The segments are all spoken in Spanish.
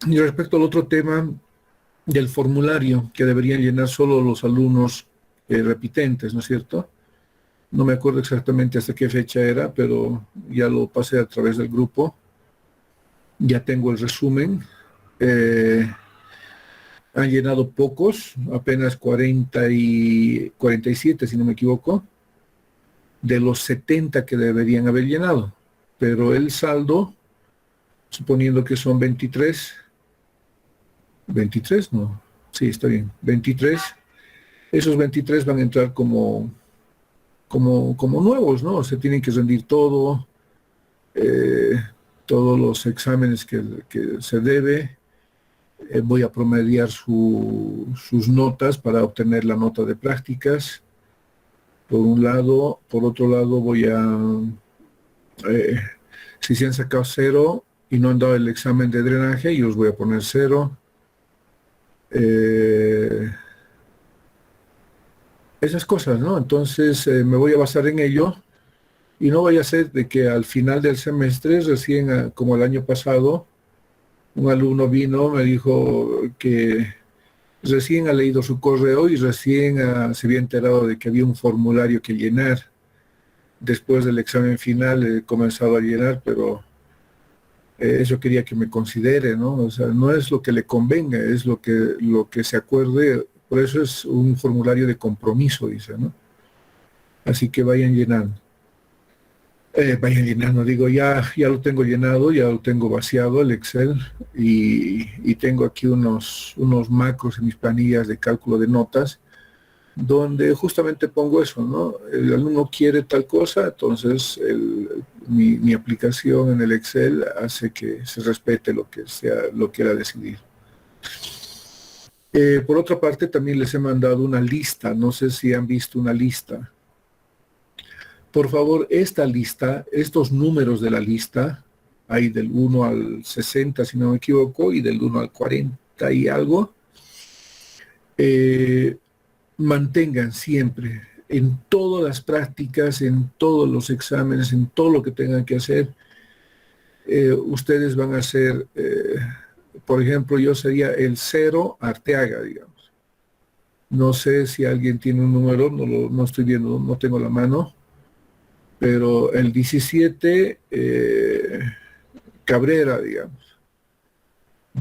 Y respecto al otro tema del formulario que deberían llenar solo los alumnos repitentes, ¿no es cierto? No me acuerdo exactamente hasta qué fecha era, pero ya lo pasé a través del grupo. Ya tengo el resumen. Eh, Han llenado pocos, apenas 47, si no me equivoco, de los 70 que deberían haber llenado. Pero el saldo, suponiendo que son 23, no, sí, está bien, 23, esos 23 van a entrar como nuevos, ¿no? Se tienen que rendir todo, eh, todos los exámenes que se debe. Voy a promediar sus notas para obtener la nota de prácticas. Por un lado, por otro lado eh, si se han sacado cero y no han dado el examen de drenaje, yo los voy a poner cero. Eh, Esas cosas, ¿no? Entonces me voy a basar en ello y no vaya a ser de que al final del semestre, recién como el año pasado, un alumno vino, me dijo que recién ha leído su correo y recién se había enterado de que había un formulario que llenar. Después del examen final he comenzado a llenar, pero eso quería que me considere, ¿no? O sea, no es lo que le convenga, es lo que se acuerde. Por eso es un formulario de compromiso, dice, ¿no? Así que vayan llenando, digo, ya lo tengo llenado, ya lo tengo vaciado el Excel y tengo aquí unos macros en mis planillas de cálculo de notas donde justamente pongo eso, ¿no? El alumno quiere tal cosa, entonces mi aplicación en el Excel hace que se respete lo que sea, lo que era decidir. Por otra parte, también les he mandado una lista, no sé si han visto una lista. Por favor, esta lista, estos números de la lista, hay del 1 al 60, si no me equivoco, y del 1 al 40 y algo, eh, mantengan siempre en todas las prácticas, en todos los exámenes, en todo lo que tengan que hacer. Ustedes van a ser, por ejemplo, yo sería el cero Arteaga, digamos. No sé si alguien tiene un número, no estoy viendo, no tengo la mano, pero el 17 Cabrera, digamos.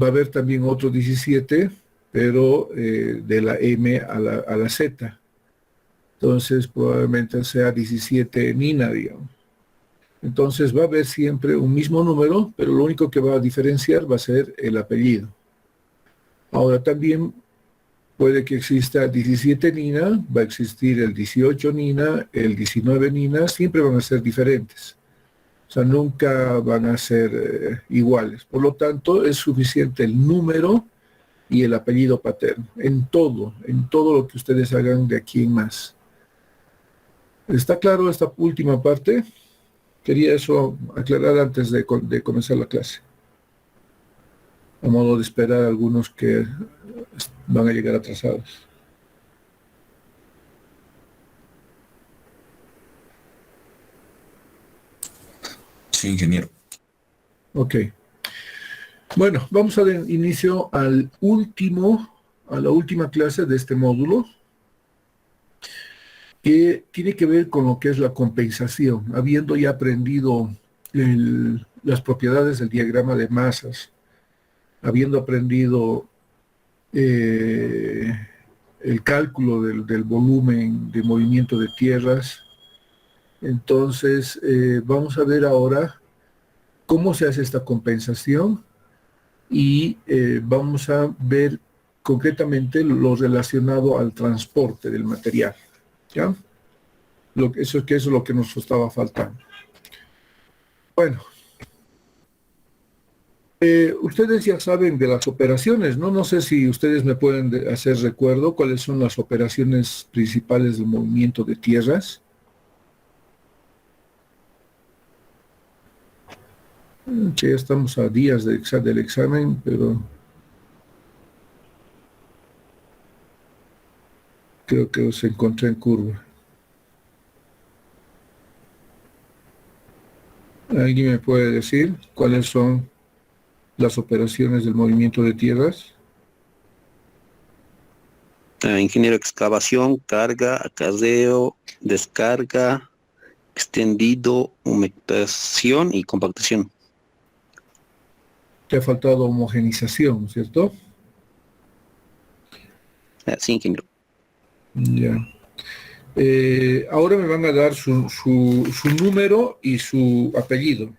Va a haber también otro 17, pero de la M a la Z. Entonces probablemente sea 17 Nina, digamos. Entonces va a haber siempre un mismo número, pero lo único que va a diferenciar va a ser el apellido. Ahora también puede que exista 17 Nina, va a existir el 18 Nina, el 19 Nina, siempre van a ser diferentes. O sea, nunca van a ser iguales. Por lo tanto, es suficiente el número y el apellido paterno, en todo lo que ustedes hagan de aquí en más. ¿Está claro esta última parte? Quería eso aclarar antes de comenzar la clase, a modo de esperar a algunos que van a llegar atrasados. Sí, ingeniero. Ok. Bueno, vamos a dar inicio a la última clase de este módulo, que tiene que ver con lo que es la compensación. Habiendo ya aprendido las propiedades del diagrama de masas, habiendo aprendido eh, el cálculo del volumen de movimiento de tierras, entonces vamos a ver ahora cómo se hace esta compensación y vamos a ver concretamente lo relacionado al transporte del material. ¿Ya? Eso es lo que nos estaba faltando. Bueno, ustedes ya saben de las operaciones, ¿no? No sé si ustedes me pueden hacer recuerdo cuáles son las operaciones principales del movimiento de tierras. Que ya estamos a días del examen, pero creo que los encontré en curva. ¿Alguien me puede decir cuáles son las operaciones del movimiento de tierras? Ingeniero, excavación, carga, acarreo, descarga, extendido, humectación y compactación. Te ha faltado homogenización, ¿cierto? Sí, ingeniero. Ya. Ahora me van a dar su número y su apellido.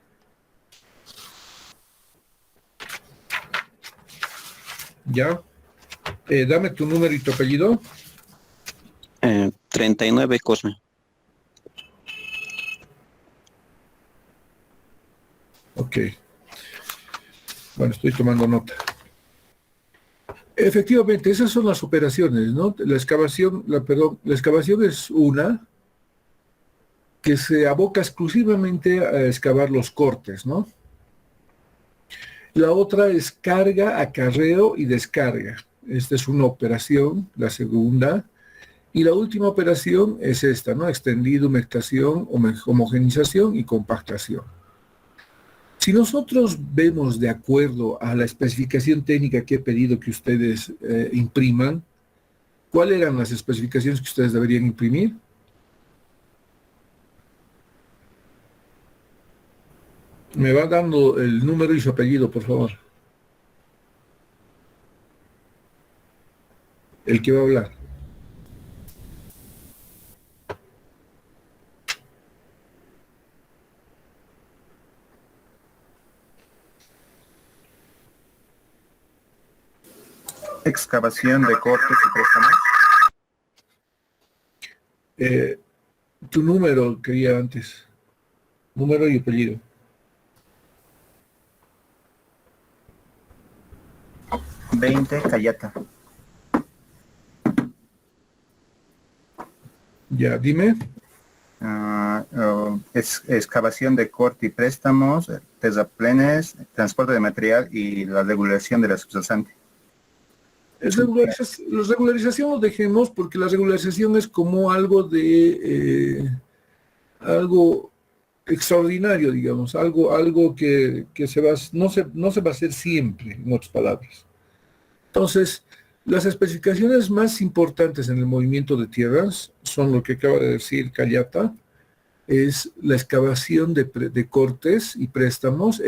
¿Ya? Dame tu número y tu apellido. 39, Cosme. Ok. Bueno, estoy tomando nota. Efectivamente, esas son las operaciones, ¿no? La excavación, la excavación es una que se aboca exclusivamente a excavar los cortes, ¿no? La otra es carga, acarreo y descarga. Esta es una operación, la segunda. Y la última operación es esta, ¿no? Extendido, humectación, homogenización y compactación. Si nosotros vemos de acuerdo a la especificación técnica que he pedido que ustedes impriman, ¿cuáles eran las especificaciones que ustedes deberían imprimir? Me va dando el número y su apellido, por favor. El que va a hablar. Excavación de cortes y préstamos. Tu número quería antes. Número y apellido. Cayata. Ya, dime. Excavación de corte y préstamos, terraplenes, transporte de material y la regulación de la subsastante. La regularización lo dejemos porque la regularización es como algo de algo extraordinario, digamos, algo que no se va a hacer siempre, en otras palabras. Entonces, las especificaciones más importantes en el movimiento de tierras son lo que acaba de decir Cayata, es la excavación de cortes y préstamos,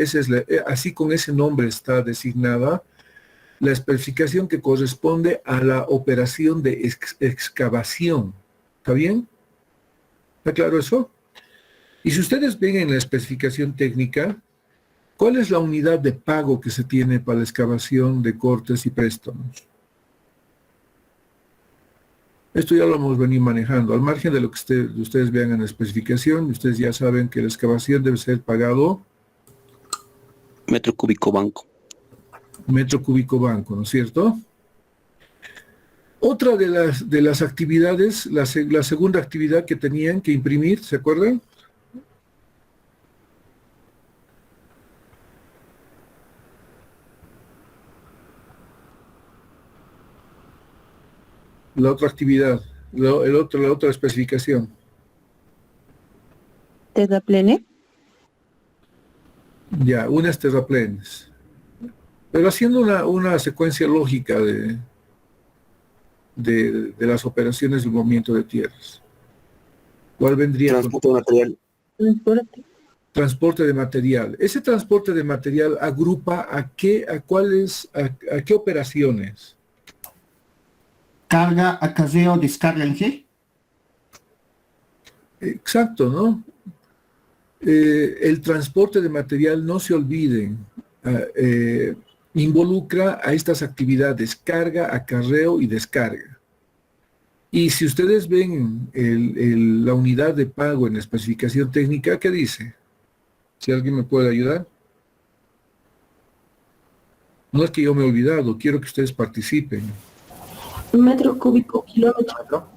así con ese nombre está designada la especificación que corresponde a la operación de excavación. ¿Está bien? ¿Está claro eso? Y si ustedes ven en la especificación técnica, ¿cuál es la unidad de pago que se tiene para la excavación de cortes y préstamos? Esto ya lo hemos venido manejando. Al margen de lo que ustedes vean en la especificación, ustedes ya saben que la excavación debe ser pagado Metro cúbico banco. metro cúbico banco, ¿no es cierto? Otra de las actividades, la segunda actividad que tenían que imprimir, ¿se acuerdan? La otra actividad, la otra especificación. ¿Terraplene? Ya, unas terraplenes. Pero haciendo una secuencia lógica de las operaciones del movimiento de tierras. ¿Cuál vendría? Transporte de material. Transporte. Transporte de material. Ese transporte de material agrupa a qué operaciones. Carga, acarreo, descarga en G. Exacto, ¿no? El transporte de material, no se olviden, involucra a estas actividades, carga, acarreo y descarga. Y si ustedes ven la unidad de pago en la especificación técnica, ¿qué dice? Si alguien me puede ayudar. No es que yo me he olvidado, quiero que ustedes participen. Metro cúbico kilómetro.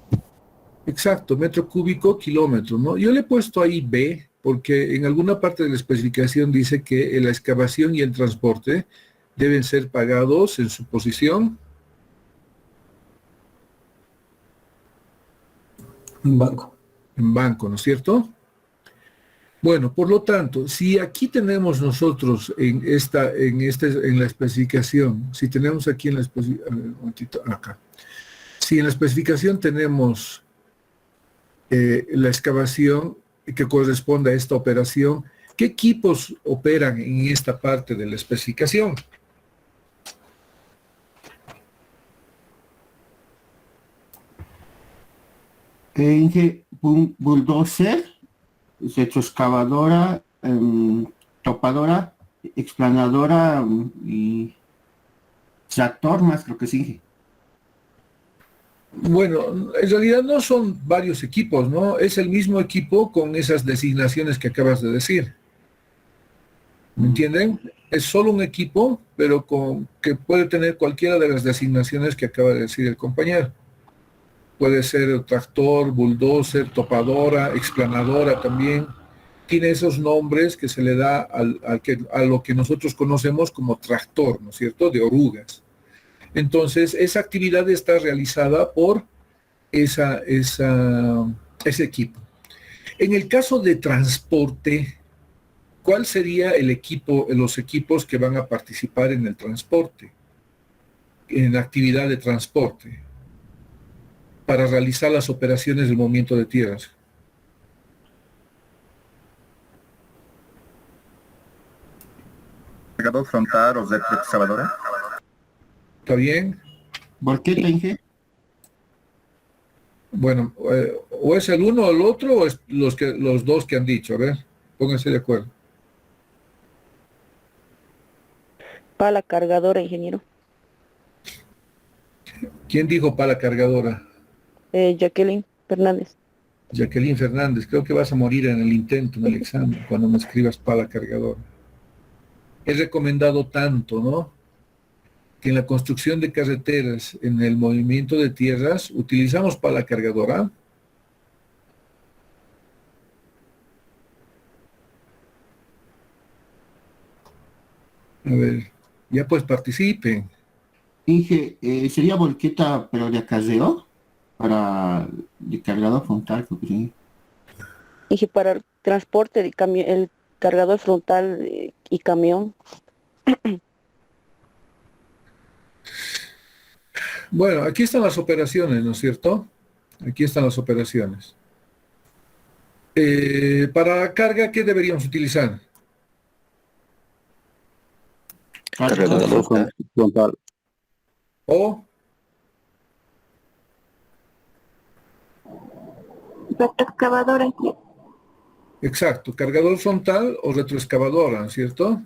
Exacto, metro cúbico, kilómetro, ¿no? Yo le he puesto ahí B, porque en alguna parte de la especificación dice que la excavación y el transporte deben ser pagados en su posición. En banco. En banco, ¿no es cierto? Bueno, por lo tanto, si aquí tenemos nosotros en la especificación, si tenemos aquí en la especificación, acá, si en la especificación tenemos la excavación que corresponde a esta operación, ¿qué equipos operan en esta parte de la especificación? Bulldozer, retroexcavadora, topadora, explanadora y tractor más, creo que sí. Bueno, en realidad no son varios equipos, ¿no? Es el mismo equipo con esas designaciones que acabas de decir. ¿Me entienden? Es solo un equipo, pero que puede tener cualquiera de las designaciones que acaba de decir el compañero. Puede ser tractor, bulldozer, topadora, explanadora también. Tiene esos nombres que se le da a lo que nosotros conocemos como tractor, ¿no es cierto?, de orugas. Entonces, esa actividad está realizada por ese equipo. En el caso de transporte, ¿cuál sería los equipos que van a participar en el transporte, en la actividad de transporte, para realizar las operaciones del movimiento de tierras? Cargador frontal o retroexcavadora. ¿Está bien? Volqueta, Inge. Bueno, o es el uno o el otro, o es los dos que han dicho. A ver, pónganse de acuerdo. Pala cargadora, ingeniero. ¿Quién dijo pala cargadora? Jacqueline Fernández. Jacqueline Fernández. Creo que vas a morir en el intento, en el examen, cuando me escribas pala cargadora. He recomendado tanto, ¿no?, que en la construcción de carreteras, en el movimiento de tierras, utilizamos pala cargadora. A ver, ya pues participen. Inge, sería volqueta, pero de acarreo, de cargador frontal, creo que sí. Dije para el transporte de el cargador frontal y camión. Bueno, aquí están las operaciones, ¿no es cierto? Aquí están las operaciones. Para carga, ¿qué deberíamos utilizar? Cargador frontal. O Retroexcavadora. exacto, cargador frontal o retroexcavadora, ¿no es cierto?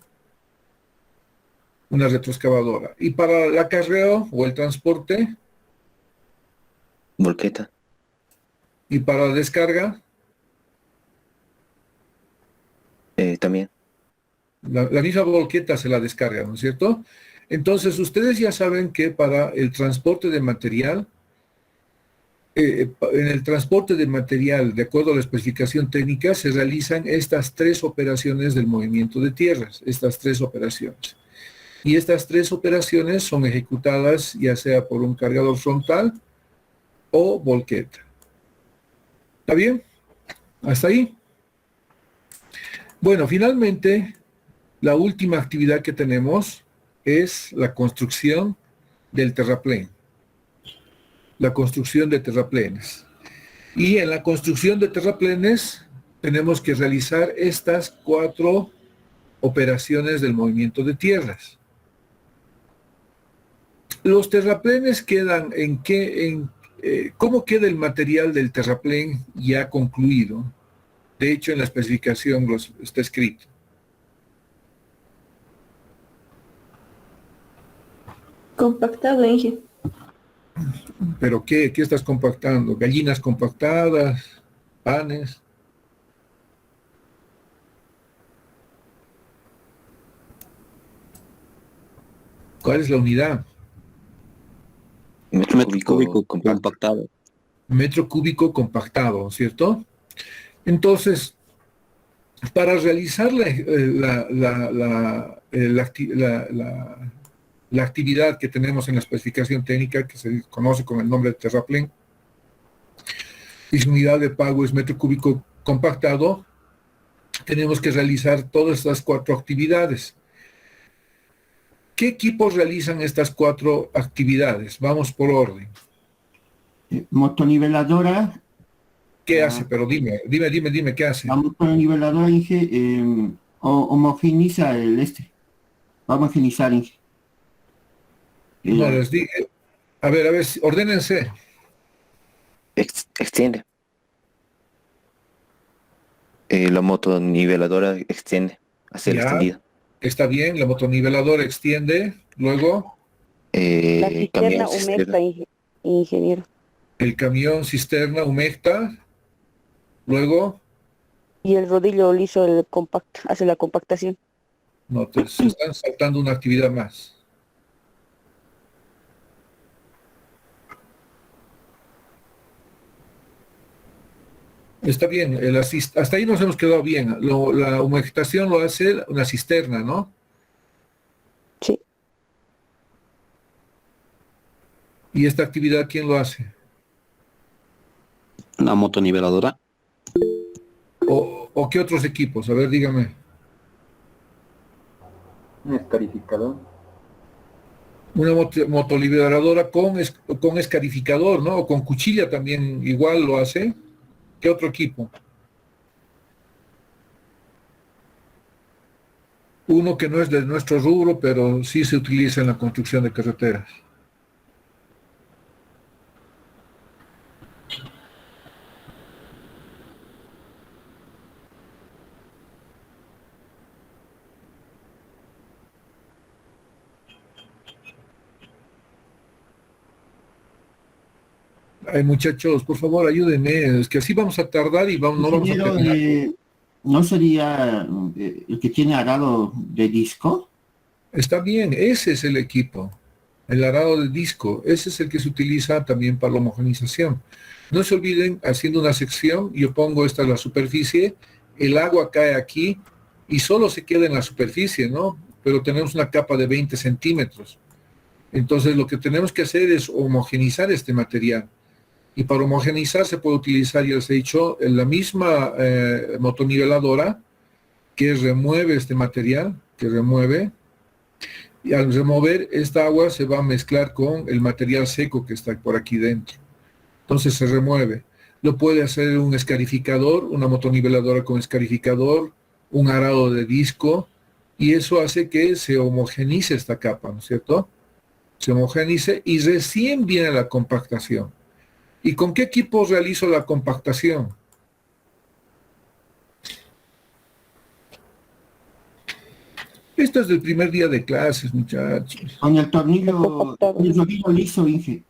Una retroexcavadora. Y para el acarreo o el transporte, Volqueta. y para la descarga, También. la misma volqueta se la descarga, ¿no es cierto? Entonces, ustedes ya saben que para el transporte de material, en el transporte de material, de acuerdo a la especificación técnica, se realizan estas tres operaciones del movimiento de tierras, estas tres operaciones. Y estas tres operaciones son ejecutadas ya sea por un cargador frontal o volqueta. ¿Está bien? ¿Hasta ahí? Bueno, finalmente, la última actividad que tenemos es la construcción del terraplén. La construcción de terraplenes. Y en la construcción de terraplenes tenemos que realizar estas 4 operaciones del movimiento de tierras. Los terraplenes quedan ¿cómo queda el material del terraplén ya concluido? De hecho, en la especificación está escrito. Compactado, Inge. ¿Pero qué estás compactando? ¿Gallinas compactadas? ¿Panes? ¿Cuál es la unidad? Metro cúbico compactado. Metro cúbico compactado, ¿cierto? Entonces, para realizar la actividad que tenemos en la especificación técnica, que se conoce con el nombre de terraplén, y su unidad de pago es metro cúbico compactado, tenemos que realizar todas estas 4 actividades. ¿Qué equipos realizan estas 4 actividades? Vamos por orden. Motoniveladora. ¿Qué hace? Pero dime, ¿qué hace? La motoniveladora, Inge, homogeniza va a homogenizar, Inge. No, les dije. A ver, ordénense. Extiende. La motoniveladora extiende, hace el Ya. extendido. Está bien, la motoniveladora extiende, luego La cisterna Camión humecta, cisterna. ingeniero. el camión cisterna humecta, luego, Y el rodillo liso hace la compactación. no, se están saltando una actividad más. Está bien, hasta ahí nos hemos quedado bien. La humectación lo hace una cisterna, ¿no? Sí. ¿Y esta actividad quién lo hace? Una motoniveladora. ¿O qué otros equipos? A ver, dígame. Un escarificador. Una motoliberadora con escarificador, ¿no? O con cuchilla también igual lo hace. ¿Qué otro equipo? Uno que no es de nuestro rubro, pero sí se utiliza en la construcción de carreteras. Ay, muchachos, por favor, ayúdenme. Es que así vamos a tardar y no vamos a Ingeniero, terminar. ¿no sería el que tiene arado de disco? Está bien, ese es el equipo. El arado de disco, ese es el que se utiliza también para la homogenización. No se olviden, haciendo una sección, yo pongo esta en la superficie, el agua cae aquí y solo se queda en la superficie, ¿no? Pero tenemos una capa de 20 centímetros. Entonces lo que tenemos que hacer es homogenizar este material. Y para homogenizar se puede utilizar, ya les he dicho, la misma motoniveladora que remueve este material, y al remover esta agua se va a mezclar con el material seco que está por aquí dentro. Entonces se remueve. Lo puede hacer un escarificador, una motoniveladora con escarificador, un arado de disco, y eso hace que se homogenice esta capa, ¿no es cierto? Se homogenice y recién viene la compactación. ¿Y con qué equipo realizo la compactación? Esto es del primer día de clases, muchachos. Con el rodillo liso, Inge.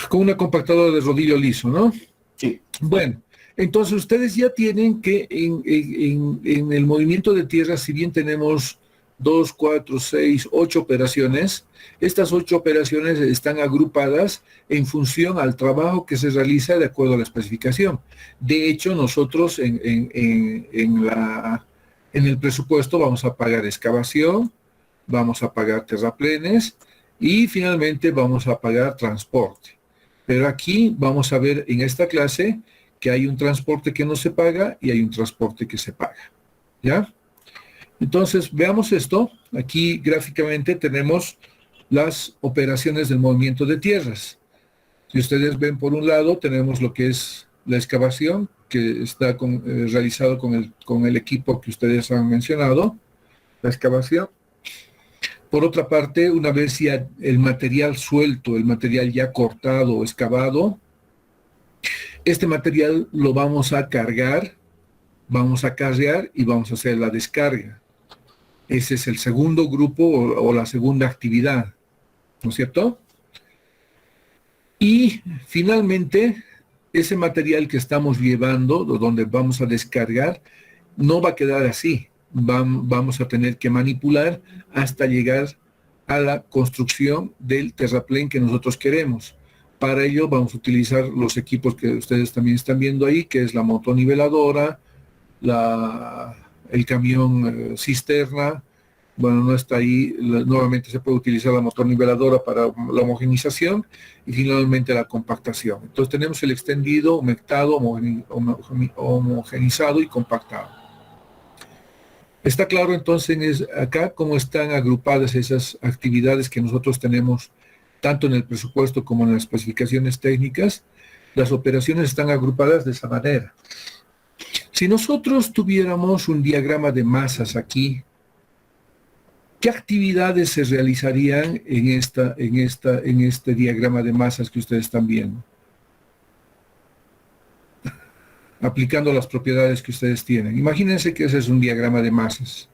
Con una compactadora de rodillo liso, ¿no? Sí. Bueno, entonces ustedes ya tienen que en el movimiento de tierra, si bien tenemos 2, 4, 6, 8 operaciones, estas 8 operaciones están agrupadas en función al trabajo que se realiza de acuerdo a la especificación. De hecho, nosotros en el presupuesto vamos a pagar excavación, vamos a pagar terraplenes y finalmente vamos a pagar transporte. Pero aquí vamos a ver en esta clase que hay un transporte que no se paga y hay un transporte que se paga. ¿Ya? Entonces, veamos esto. Aquí gráficamente tenemos las operaciones del movimiento de tierras. Si ustedes ven por un lado, tenemos lo que es la excavación, que está realizado con el equipo que ustedes han mencionado, la excavación. Por otra parte, una vez ya el material suelto, el material ya cortado o excavado, este material lo vamos a cargar, vamos a carrear y vamos a hacer la descarga. Ese es el segundo grupo o la segunda actividad, ¿no es cierto? Y finalmente, ese material que estamos llevando, donde vamos a descargar, no va a quedar así. Vamos a tener que manipular hasta llegar a la construcción del terraplén que nosotros queremos. Para ello vamos a utilizar los equipos que ustedes también están viendo ahí, que es la motoniveladora, el camión cisterna. Bueno, no está ahí, nuevamente se puede utilizar la motoniveladora para la homogenización y finalmente la compactación. Entonces tenemos el extendido, humectado, homogenizado y compactado. ¿Está claro entonces acá cómo están agrupadas esas actividades que nosotros tenemos tanto en el presupuesto como en las especificaciones técnicas? Las operaciones están agrupadas de esa manera. Si nosotros tuviéramos un diagrama de masas aquí, ¿qué actividades se realizarían en este diagrama de masas que ustedes están viendo? Aplicando las propiedades que ustedes tienen. Imagínense que ese es un diagrama de masas.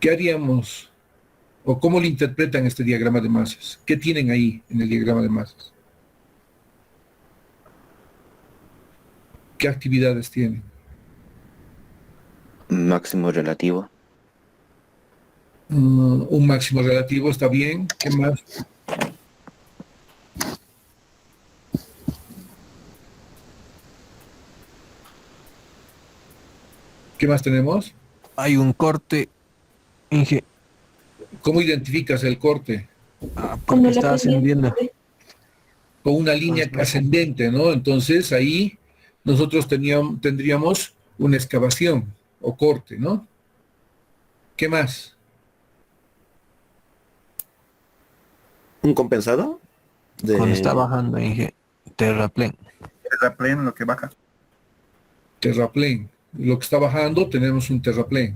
¿Qué haríamos? ¿O cómo le interpretan este diagrama de masas? ¿Qué tienen ahí en el diagrama de masas? ¿Qué actividades tienen? Máximo relativo. Un máximo relativo, está bien. ¿Qué más? ¿Qué más tenemos? Hay un corte, Inge, ¿Cómo identificas el corte? porque está ascendiendo. Con una línea ascendente, ¿no? Entonces ahí nosotros tendríamos una excavación o corte, ¿no? ¿Qué más? ¿Un compensado? Cuando está bajando, Inge, terraplén. Terraplén, lo que baja. Terraplén. Lo que está bajando tenemos un terraplén.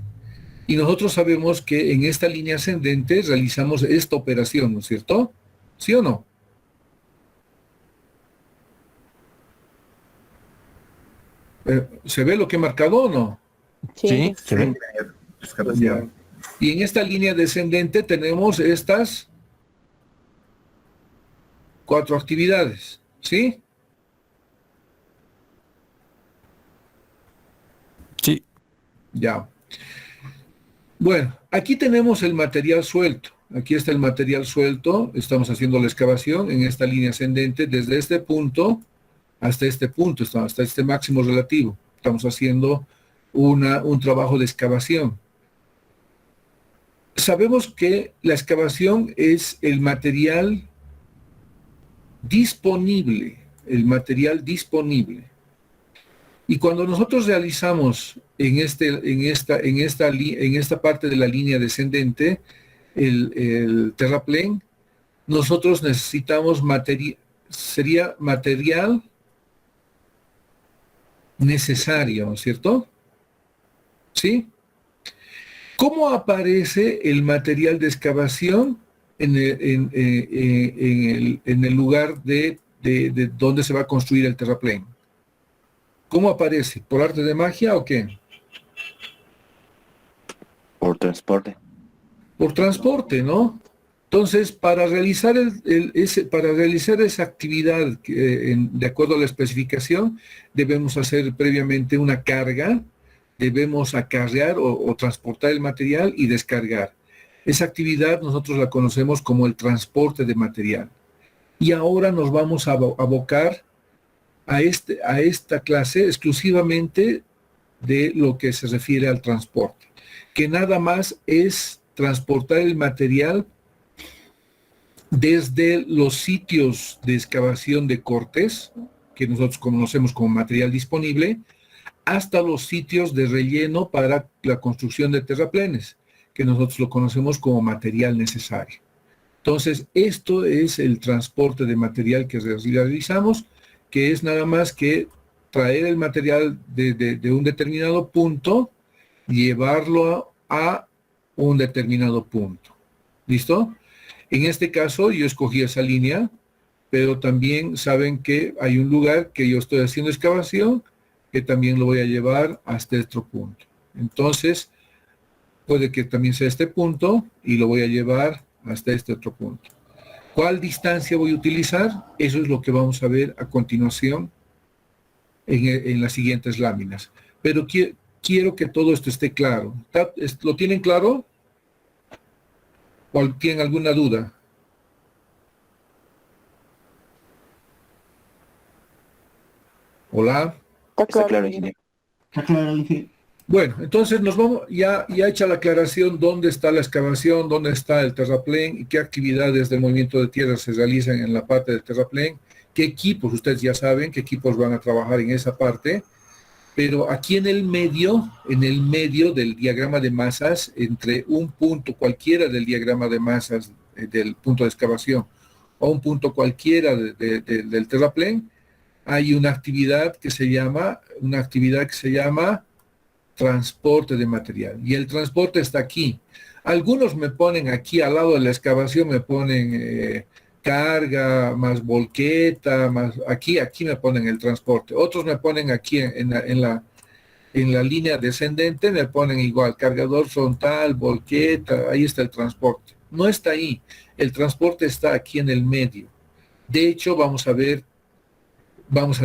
Y nosotros sabemos que en esta línea ascendente realizamos esta operación, ¿no es cierto? ¿Sí o no? ¿Se ve lo que he marcado o no? Sí, se ve. Excavación. Y en esta línea descendente tenemos estas 4 actividades, ¿sí? Sí. Ya. Bueno, aquí tenemos el material suelto. Aquí está el material suelto. Estamos haciendo la excavación en esta línea ascendente desde este punto hasta este punto, hasta este máximo relativo. Estamos haciendo un trabajo de excavación. Sabemos que la excavación es el material disponible, Y cuando nosotros realizamos en esta parte de la línea descendente el terraplén, nosotros necesitamos material necesario, ¿no es cierto? ¿Sí? ¿Cómo aparece el material de excavación en el lugar de donde se va a construir el terraplén? ¿Cómo aparece? ¿Por arte de magia o qué? Por transporte. Por transporte, ¿no? Entonces, para realizar esa actividad de acuerdo a la especificación, debemos hacer previamente una carga, debemos acarrear o transportar el material y descargar. Esa actividad nosotros la conocemos como el transporte de material. Y ahora nos vamos a abocar a esta clase exclusivamente de lo que se refiere al transporte, que nada más es transportar el material desde los sitios de excavación de cortes, que nosotros conocemos como material disponible, hasta los sitios de relleno para la construcción de terraplenes, que nosotros lo conocemos como material necesario. Entonces, esto es el transporte de material que realizamos, que es nada más que traer el material de un determinado punto, llevarlo a un determinado punto. ¿Listo? En este caso, yo escogí esa línea, pero también saben que hay un lugar que yo estoy haciendo excavación, que también lo voy a llevar hasta este punto. Entonces, puede que también sea este punto y lo voy a llevar hasta este otro punto. ¿Cuál distancia voy a utilizar? Eso es lo que vamos a ver a continuación en las siguientes láminas. Pero quiero que todo esto esté claro. ¿Lo tienen claro? ¿O tienen alguna duda? Hola. Está claro, ingeniero. Está claro, Inge. Bueno, entonces nos vamos, ya hecha la aclaración dónde está la excavación, dónde está el terraplén y qué actividades de movimiento de tierra se realizan en la parte del terraplén, qué equipos, ustedes ya saben qué equipos van a trabajar en esa parte. pero aquí en el medio del diagrama de masas, entre un punto cualquiera del diagrama de masas del punto de excavación o un punto cualquiera del terraplén, hay una actividad que se llama transporte de material. Y el transporte está aquí. Algunos me ponen aquí al lado de la excavación, me ponen carga, más volqueta, más aquí me ponen el transporte. Otros me ponen aquí en la línea descendente, me ponen igual, cargador frontal, volqueta, ahí está el transporte. No está ahí, el transporte está aquí en el medio. De hecho, vamos a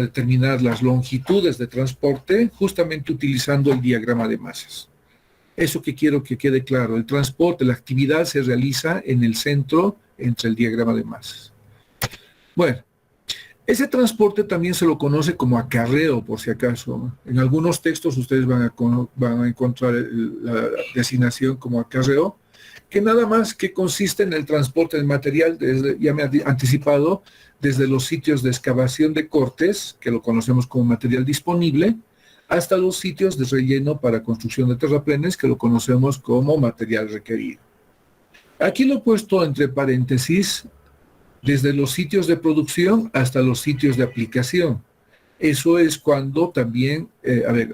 determinar las longitudes de transporte justamente utilizando el diagrama de masas. Eso que quiero que quede claro, el transporte, la actividad se realiza en el centro entre el diagrama de masas. Bueno, ese transporte también se lo conoce como acarreo, por si acaso. En algunos textos ustedes van a encontrar la designación como acarreo, que nada más que consiste en el transporte del material, ya me he anticipado, desde los sitios de excavación de cortes, que lo conocemos como material disponible, hasta los sitios de relleno para construcción de terraplenes, que lo conocemos como material requerido. Aquí lo he puesto entre paréntesis, desde los sitios de producción hasta los sitios de aplicación. Eso es cuando también,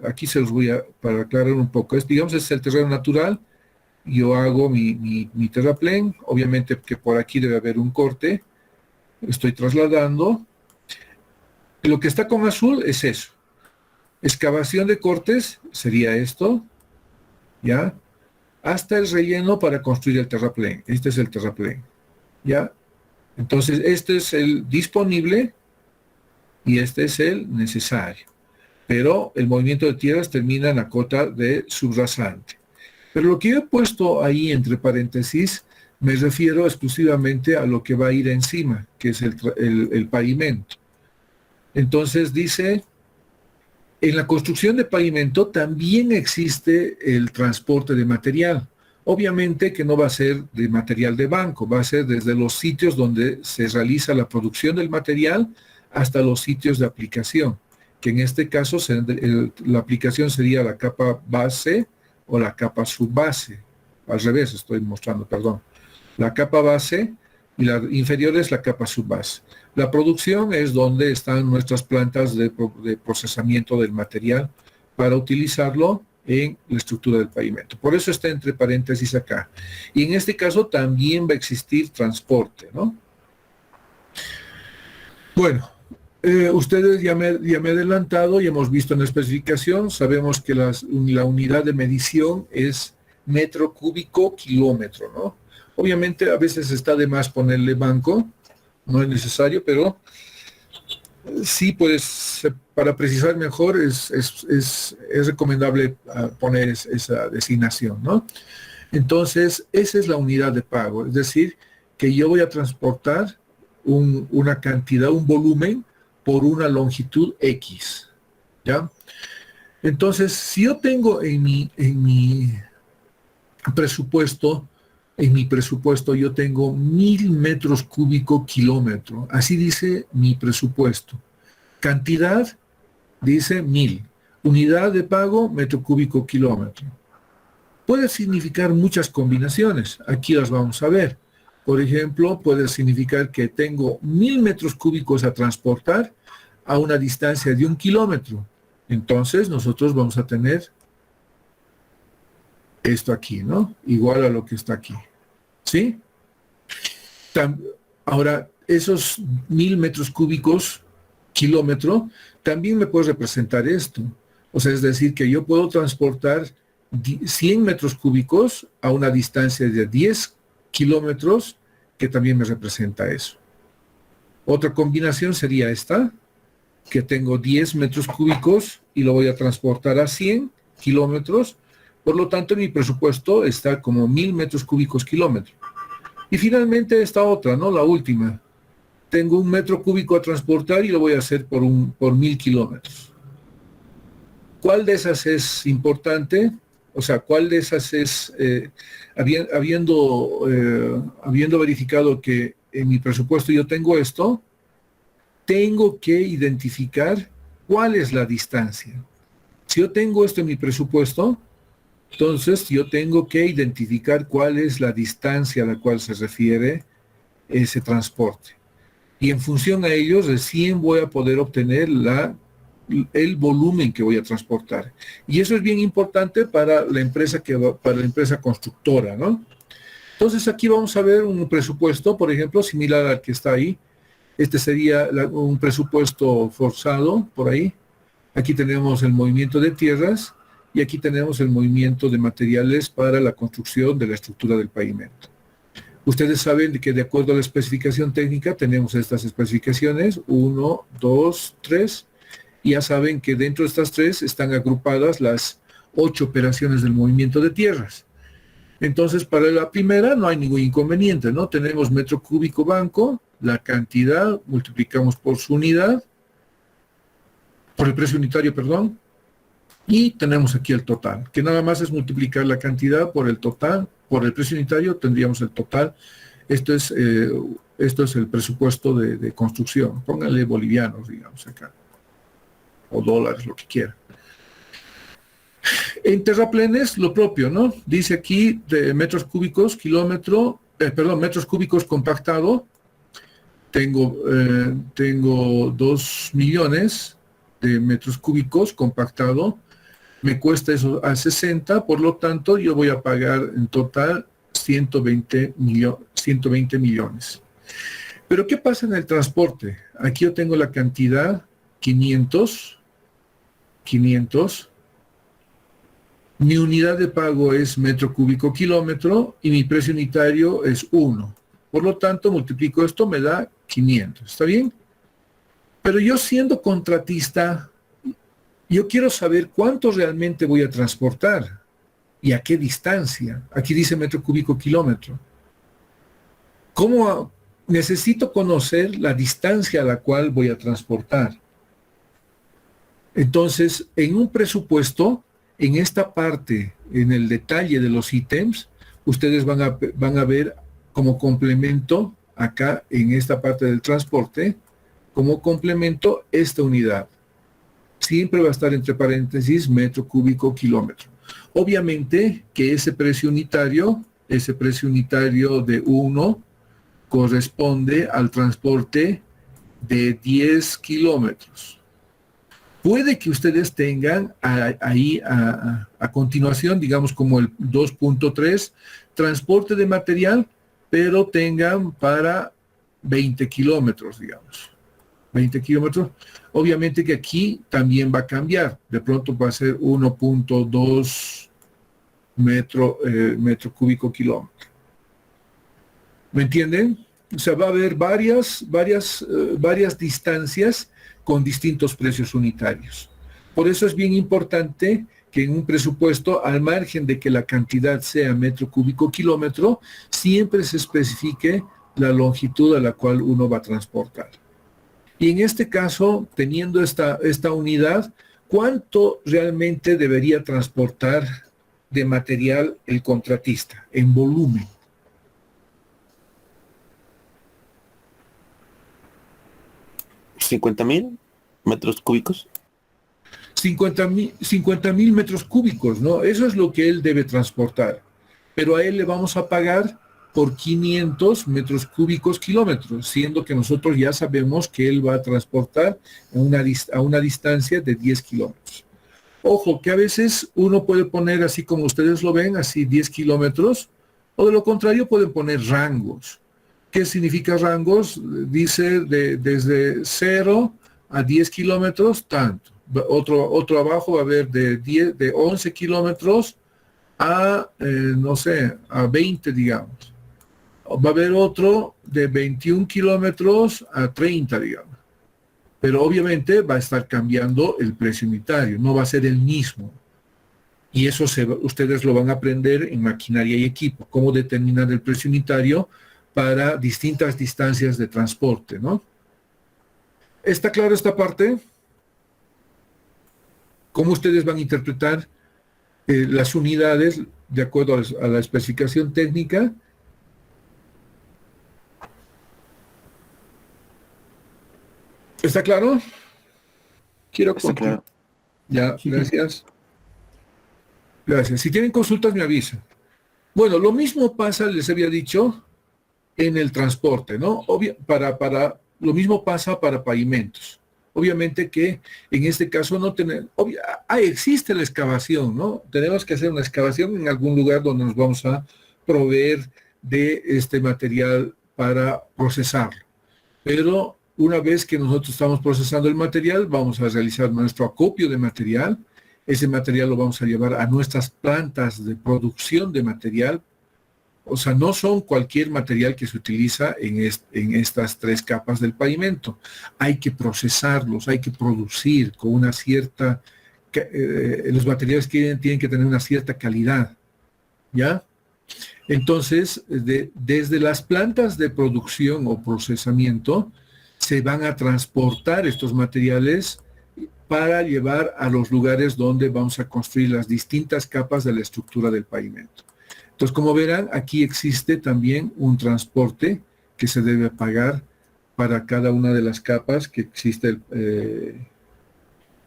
aquí se los voy para aclarar un poco, digamos, es el terreno natural, yo hago mi terraplén, obviamente que por aquí debe haber un corte, estoy trasladando. Lo que está con azul es eso. Excavación de cortes sería esto, ¿ya? Hasta el relleno para construir el terraplén. Este es el terraplén, ¿ya? Entonces, este es el disponible y este es el necesario. Pero el movimiento de tierras termina en la cota de subrasante. Pero lo que yo he puesto ahí entre paréntesis me refiero exclusivamente a lo que va a ir encima, que es el pavimento. Entonces dice, en la construcción de pavimento también existe el transporte de material. Obviamente que no va a ser de material de banco, va a ser desde los sitios donde se realiza la producción del material hasta los sitios de aplicación, que en este caso la aplicación sería la capa base o la capa subbase. Al revés estoy mostrando, perdón. La capa base y la inferior es la capa subbase. La producción es donde están nuestras plantas de procesamiento del material para utilizarlo en la estructura del pavimento. Por eso está entre paréntesis acá. Y en este caso también va a existir transporte, ¿no? Bueno, ustedes ya me he adelantado y hemos visto en la especificación, sabemos que la unidad de medición es metro cúbico kilómetro, ¿no? Obviamente a veces está de más ponerle banco, no es necesario, pero sí, pues para precisar mejor es recomendable poner esa designación, ¿no? Entonces, esa es la unidad de pago, es decir, que yo voy a transportar una cantidad, un volumen por una longitud X, ¿ya? Entonces, si yo tengo en mi presupuesto yo tengo 1000 metros cúbicos kilómetro. Así dice mi presupuesto. Cantidad dice 1000. Unidad de pago, metro cúbico kilómetro. Puede significar muchas combinaciones. Aquí las vamos a ver. Por ejemplo, puede significar que tengo 1000 metros cúbicos a transportar a una distancia de 1 kilómetro. Entonces, nosotros vamos a tener esto aquí, ¿no? Igual a lo que está aquí. ¿Sí? Ahora, esos 1000 metros cúbicos kilómetro, también me puede representar esto. O sea, es decir, que yo puedo transportar 100 metros cúbicos a una distancia de 10 kilómetros, que también me representa eso. Otra combinación sería esta, que tengo 10 metros cúbicos y lo voy a transportar a 100 kilómetros. Por lo tanto, mi presupuesto está como 1000 metros cúbicos kilómetro. Y finalmente esta otra, ¿no? La última. Tengo 1 metro cúbico a transportar y lo voy a hacer por 1000 kilómetros. ¿Cuál de esas es importante? O sea, ¿cuál de esas es, habiendo verificado que en mi presupuesto yo tengo esto, tengo que identificar cuál es la distancia. Si yo tengo esto en mi presupuesto, entonces yo tengo que identificar cuál es la distancia a la cual se refiere ese transporte. Y en función a ello, recién voy a poder obtener el volumen que voy a transportar. Y eso es bien importante para la empresa para la empresa constructora, ¿no? Entonces aquí vamos a ver un presupuesto, por ejemplo, similar al que está ahí. Este sería un presupuesto forzado por ahí. Aquí tenemos el movimiento de tierras y aquí tenemos el movimiento de materiales para la construcción de la estructura del pavimento. Ustedes saben que de acuerdo a la especificación técnica tenemos estas especificaciones, 1, 2, 3, y ya saben que dentro de estas 3 están agrupadas las 8 operaciones del movimiento de tierras. Entonces, para la primera no hay ningún inconveniente, ¿no? Tenemos metro cúbico banco, la cantidad, multiplicamos por su unidad, por el precio unitario, perdón, y tenemos aquí el total, que nada más es multiplicar la cantidad por el total, por el precio unitario tendríamos el total. Esto es el presupuesto de construcción. Pónganle bolivianos, digamos, acá, o dólares, lo que quieran. En terraplenes, lo propio, ¿no? Dice aquí de metros cúbicos, metros cúbicos compactado. Tengo 2 millones de metros cúbicos compactado. Me cuesta eso a 60, por lo tanto, yo voy a pagar en total 120 millones. Pero, ¿qué pasa en el transporte? Aquí yo tengo la cantidad 500. Mi unidad de pago es metro cúbico kilómetro y mi precio unitario es 1. Por lo tanto, multiplico esto, me da 500. ¿Está bien? Pero yo siendo contratista, yo quiero saber cuánto realmente voy a transportar y a qué distancia. Aquí dice metro cúbico kilómetro. ¿Cómo necesito conocer la distancia a la cual voy a transportar? Entonces, en un presupuesto, en esta parte, en el detalle de los ítems, ustedes van a ver como complemento, acá en esta parte del transporte, como complemento esta unidad. Siempre va a estar entre paréntesis metro cúbico kilómetro. Obviamente que ese precio unitario de 1 corresponde al transporte de 10 kilómetros. Puede que ustedes tengan ahí a continuación, digamos como el 2.3, transporte de material, pero tengan para 20 kilómetros, digamos. 20 kilómetros. Obviamente que aquí también va a cambiar. De pronto va a ser 1.2 metro cúbico kilómetro. ¿Me entienden? O sea, va a haber varias distancias con distintos precios unitarios. Por eso es bien importante que en un presupuesto, al margen de que la cantidad sea metro cúbico kilómetro, siempre se especifique la longitud a la cual uno va a transportar. Y en este caso, teniendo esta unidad, ¿cuánto realmente debería transportar de material el contratista en volumen? ¿50,000 metros cúbicos? 50,000 metros cúbicos, ¿no? Eso es lo que él debe transportar. Pero a él le vamos a pagar por 500 metros cúbicos kilómetros, siendo que nosotros ya sabemos que él va a transportar a una distancia de 10 kilómetros. Ojo, que a veces uno puede poner, así como ustedes lo ven, así 10 kilómetros, o de lo contrario pueden poner rangos. ¿Qué significa rangos? Dice desde 0 a 10 kilómetros, tanto. Otro abajo va a haber de 11 kilómetros a, no sé, a 20, digamos. Va a haber otro de 21 kilómetros a 30, digamos. Pero obviamente va a estar cambiando el precio unitario, no va a ser el mismo. Y eso ustedes lo van a aprender en maquinaria y equipo, cómo determinar el precio unitario para distintas distancias de transporte, ¿no? ¿Está claro esta parte? ¿Cómo ustedes van a interpretar las unidades de acuerdo a la especificación técnica? ¿Está claro? Está claro. Ya, Sí. gracias. Gracias. Si tienen consultas, me avisan. Bueno, lo mismo pasa, les había dicho, en el transporte, ¿no? Lo mismo pasa para pavimentos. Obviamente que en este caso no tenemos, existe la excavación, ¿no? Tenemos que hacer una excavación en algún lugar donde nos vamos a proveer de este material para procesarlo. Pero una vez que nosotros estamos procesando el material, vamos a realizar nuestro acopio de material. Ese material lo vamos a llevar a nuestras plantas de producción de material. O sea, no son cualquier material que se utiliza en estas 3 capas del pavimento. Hay que procesarlos, hay que producir con una cierta... los materiales tienen que tener una cierta calidad, ¿ya? Entonces, desde las plantas de producción o procesamiento, se van a transportar estos materiales para llevar a los lugares donde vamos a construir las distintas capas de la estructura del pavimento. Entonces, como verán, aquí existe también un transporte que se debe pagar para cada una de las capas que existe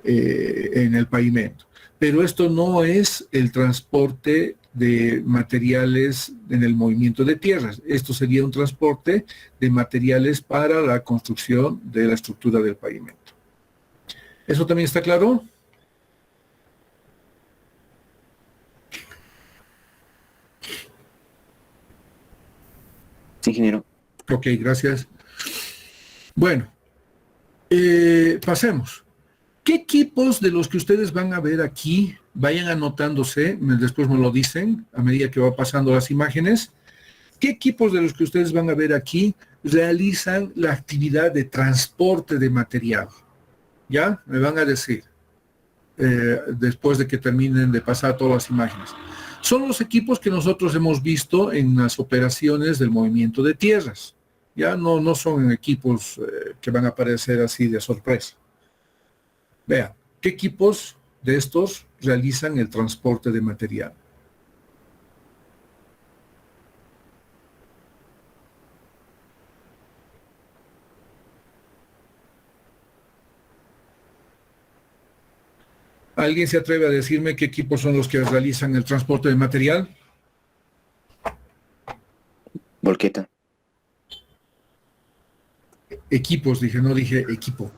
en el pavimento. Pero esto no es el transporte de materiales en el movimiento de tierras. Esto sería un transporte de materiales para la construcción de la estructura del pavimento. ¿Eso también está claro? Sí, ingeniero. Ok, gracias. Bueno, pasemos. ¿Qué equipos de los que ustedes van a ver aquí, vayan anotándose, después me lo dicen a medida que va pasando las imágenes, qué equipos de los que ustedes van a ver aquí realizan la actividad de transporte de material? ¿Ya? Me van a decir, después de que terminen de pasar todas las imágenes. Son los equipos que nosotros hemos visto en las operaciones del movimiento de tierras. Ya no son equipos que van a aparecer así de sorpresa. Vean, ¿qué equipos de estos realizan el transporte de material? ¿Alguien se atreve a decirme qué equipos son los que realizan el transporte de material? Volqueta. Equipos, dije, no dije equipo.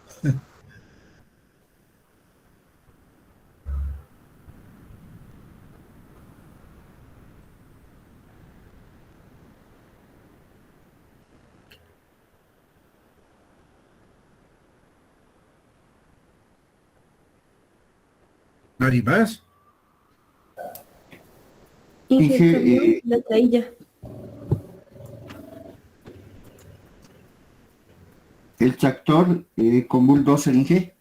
¿Nadie más? Dije, la trailla. el tractor con bulldozer, Inge.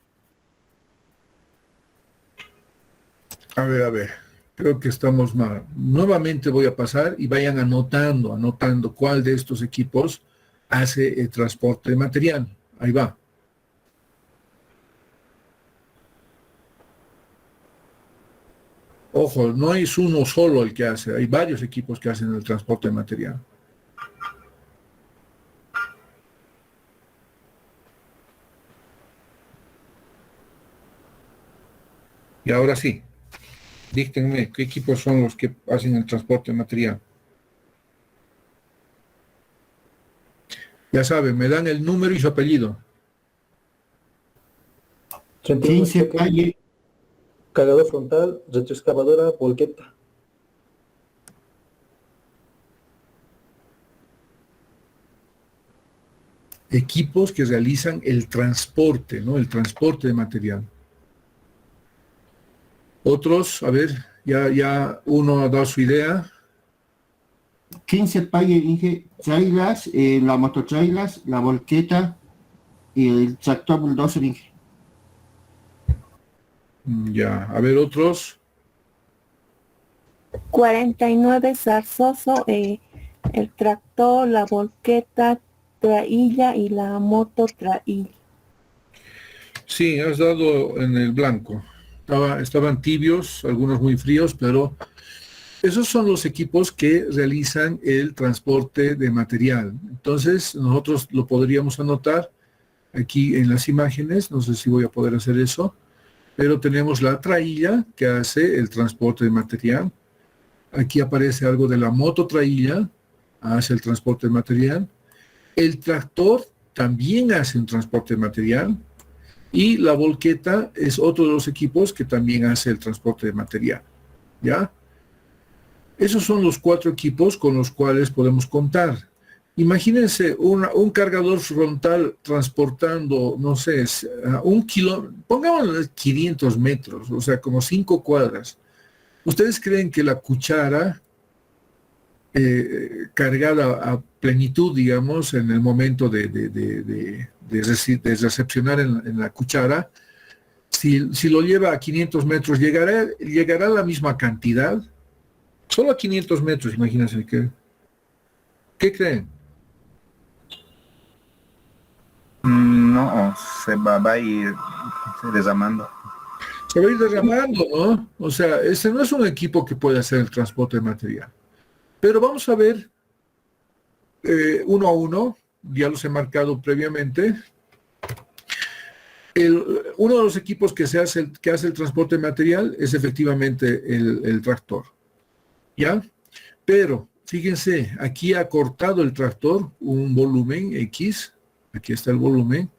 A ver. Creo que estamos mal. Nuevamente voy a pasar y vayan anotando cuál de estos equipos hace el transporte de material. Ahí va. Ojo, no es uno solo el que hace, hay varios equipos que hacen el transporte de material. Y ahora sí, díctenme qué equipos son los que hacen el transporte de material. Ya saben, me dan el número y su apellido. 15 Valle, Cargador frontal, retroexcavadora, volqueta. Equipos que realizan el transporte, ¿no? El transporte de material. Otros, a ver, ya uno ha dado su idea. 15 Valle, Inge, trailers, la mototrailers, la volqueta y el tractor bulldozer, Inge. Ya, a ver otros. 49 zarzoso, el tractor, la volqueta, trailla y la moto trailla. Sí, has dado en el blanco. Estaban tibios, algunos muy fríos, pero esos son los equipos que realizan el transporte de material. Entonces, nosotros lo podríamos anotar aquí en las imágenes. No sé si voy a poder hacer eso. pero tenemos la trailla que hace el transporte de material. Aquí aparece algo de la mototrailla, hace el transporte de material. El tractor también hace un transporte de material. Y la volqueta es otro de los equipos que también hace el transporte de material. ¿Ya? Esos son los 4 equipos con los cuales podemos contar. Imagínense un cargador frontal transportando, no sé, pongámosle 500 metros, o sea, como 5 cuadras. ¿Ustedes creen que la cuchara cargada a plenitud, digamos, en el momento de recepcionar en la cuchara, si lo lleva a 500 metros, ¿llegará a la misma cantidad? Solo a 500 metros, imagínense. ¿Qué creen? No, se va a ir desarmando. Se va a ir derramando, ¿no? O sea, este no es un equipo que puede hacer el transporte de material. Pero vamos a ver uno a uno, ya los he marcado previamente. Uno de los equipos que hace el transporte de material es efectivamente el tractor. ¿Ya? Pero, fíjense, aquí ha cortado el tractor un volumen X, aquí está el volumen,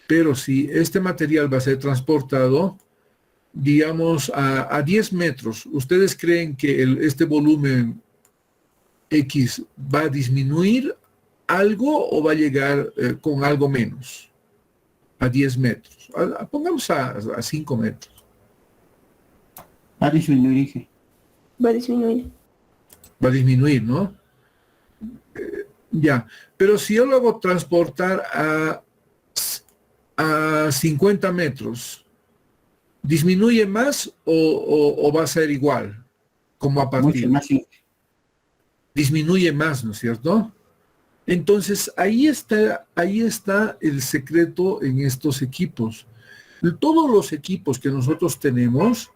pero si este material va a ser transportado, digamos, a 10 metros, ¿ustedes creen que este volumen X va a disminuir algo o va a llegar con algo menos? A 10 metros. Pongamos a 5 metros. Va a disminuir, dije. Va a disminuir. Va a disminuir, ¿no? Ya. Pero si yo lo hago transportar a 50 metros, ¿disminuye más o va a ser igual? Como a partir. Mucho más, sí. Disminuye más, ¿no es cierto? Entonces, ahí está el secreto en estos equipos. Todos los equipos que nosotros tenemos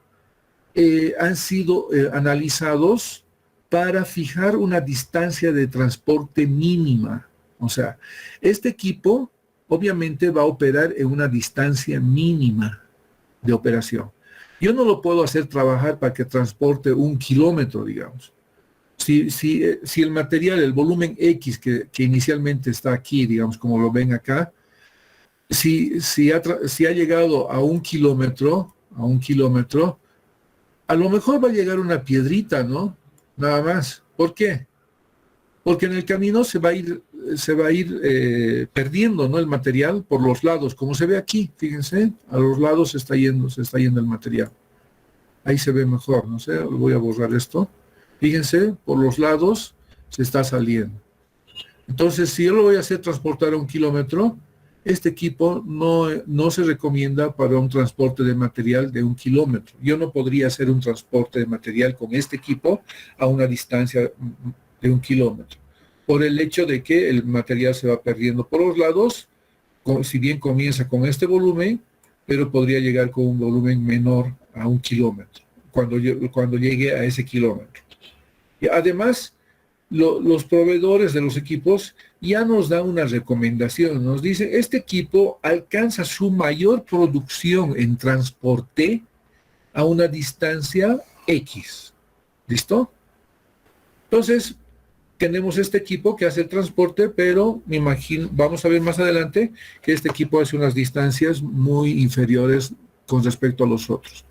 han sido analizados para fijar una distancia de transporte mínima. O sea, este equipo obviamente va a operar en una distancia mínima de operación. Yo no lo puedo hacer trabajar para que transporte 1 kilómetro, digamos. Si el material, el volumen X que inicialmente está aquí, digamos, como lo ven acá, si ha llegado a 1 kilómetro, a lo mejor va a llegar una piedrita, ¿no? Nada más. ¿Por qué? Porque en el camino se va a ir perdiendo, ¿no? El material por los lados, como se ve aquí, fíjense, a los lados se está yendo el material. Ahí se ve mejor, no sé, voy a borrar esto. Fíjense, por los lados se está saliendo. Entonces, si yo lo voy a hacer transportar a 1 kilómetro, este equipo no se recomienda para un transporte de material de 1 kilómetro. Yo no podría hacer un transporte de material con este equipo a una distancia de 1 kilómetro, por el hecho de que el material se va perdiendo por los lados, si bien comienza con este volumen, pero podría llegar con un volumen menor a 1 kilómetro, cuando llegue a ese kilómetro. Y además, los proveedores de los equipos ya nos dan una recomendación, nos dicen, este equipo alcanza su mayor producción en transporte a una distancia X. ¿Listo? Entonces, tenemos este equipo que hace el transporte, pero me imagino, vamos a ver más adelante, que este equipo hace unas distancias muy inferiores con respecto a los otros.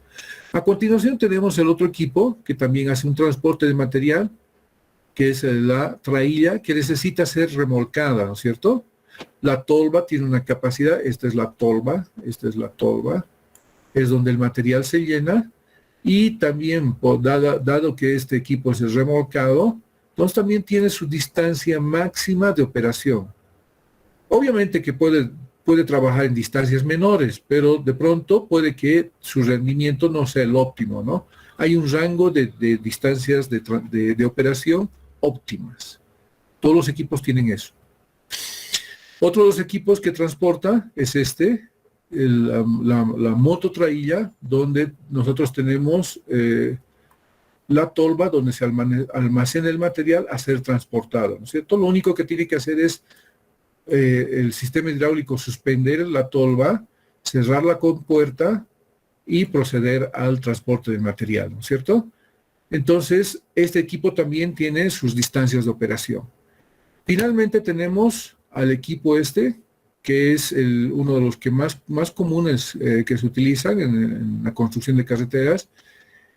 A continuación tenemos el otro equipo que también hace un transporte de material, que es la trailla, que necesita ser remolcada, ¿no es cierto? La tolva tiene una capacidad, esta es la tolva, es donde el material se llena, y también, dado que este equipo es remolcado, entonces también tiene su distancia máxima de operación. Obviamente que puede trabajar en distancias menores, pero de pronto puede que su rendimiento no sea el óptimo, ¿no? Hay un rango de distancias de operación óptimas. Todos los equipos tienen eso. Otro de los equipos que transporta es la mototrailla, donde nosotros tenemos la tolva, donde se almacena el material a ser transportado, ¿no es cierto? Lo único que tiene que hacer es el sistema hidráulico suspender la tolva, cerrar la compuerta y proceder al transporte de material, ¿no es cierto? Entonces, este equipo también tiene sus distancias de operación. Finalmente tenemos al equipo que es uno de los que más comunes que se utilizan en la construcción de carreteras,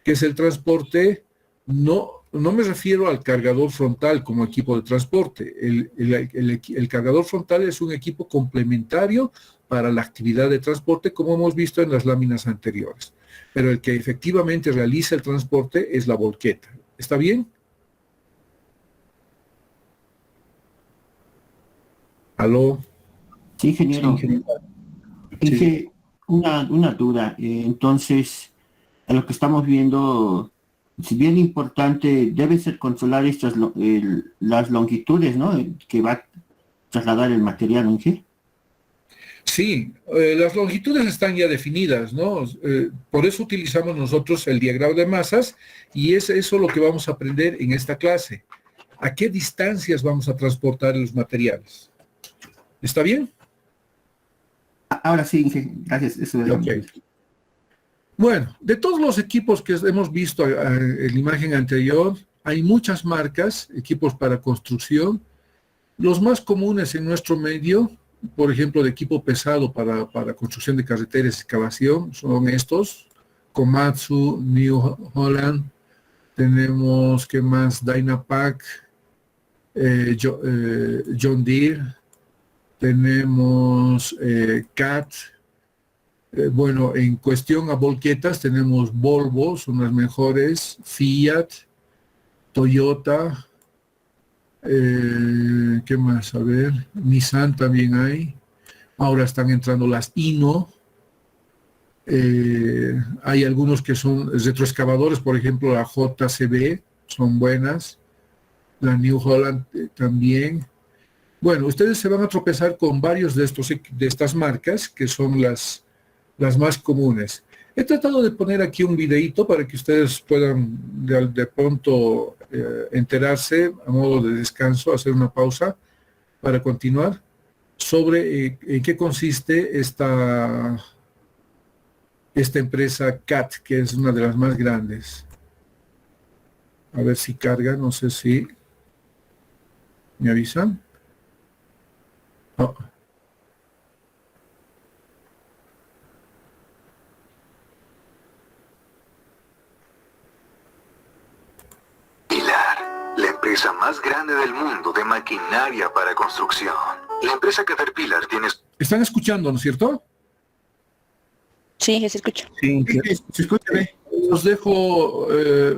que es el transporte. No me refiero al cargador frontal como equipo de transporte. El cargador frontal es un equipo complementario para la actividad de transporte, como hemos visto en las láminas anteriores. Pero el que efectivamente realiza el transporte es la volqueta. ¿Está bien? ¿Aló? Sí, ingeniero. Dije una duda. Entonces, a lo que estamos viendo, si bien importante, deben ser controlar las longitudes, ¿no? Que va a trasladar el material, ¿no? Sí, las longitudes están ya definidas, ¿no? Por eso utilizamos nosotros el diagrama de masas y es eso lo que vamos a aprender en esta clase. ¿A qué distancias vamos a transportar los materiales? ¿Está bien? Ahora sí, gracias. Eso es Okay. Bueno, de todos los equipos que hemos visto en la imagen anterior, hay muchas marcas, equipos para construcción. Los más comunes en nuestro medio, por ejemplo, de equipo pesado para construcción de carreteras y excavación, son estos: Komatsu, New Holland, tenemos, ¿qué más? Dynapac, John Deere, tenemos CAT. Bueno, en cuestión a volquetas tenemos Volvo, son las mejores, Fiat, Toyota, ¿qué más? A ver, Nissan también hay. Ahora están entrando las Hino. Hay algunos que son retroexcavadores, por ejemplo, la JCB, son buenas. La New Holland también. Bueno, ustedes se van a tropezar con varios de estas marcas, que son las más comunes. He tratado de poner aquí un videíto para que ustedes puedan de pronto enterarse a modo de descanso, hacer una pausa para continuar sobre en qué consiste esta empresa CAT, que es una de las más grandes. A ver si carga, no sé si me avisan. Oh. La empresa más grande del mundo de maquinaria para construcción. La empresa Caterpillar tiene... ¿Están escuchando, no es cierto? Sí, se escucha. Sí, se escucha bien. Los dejo,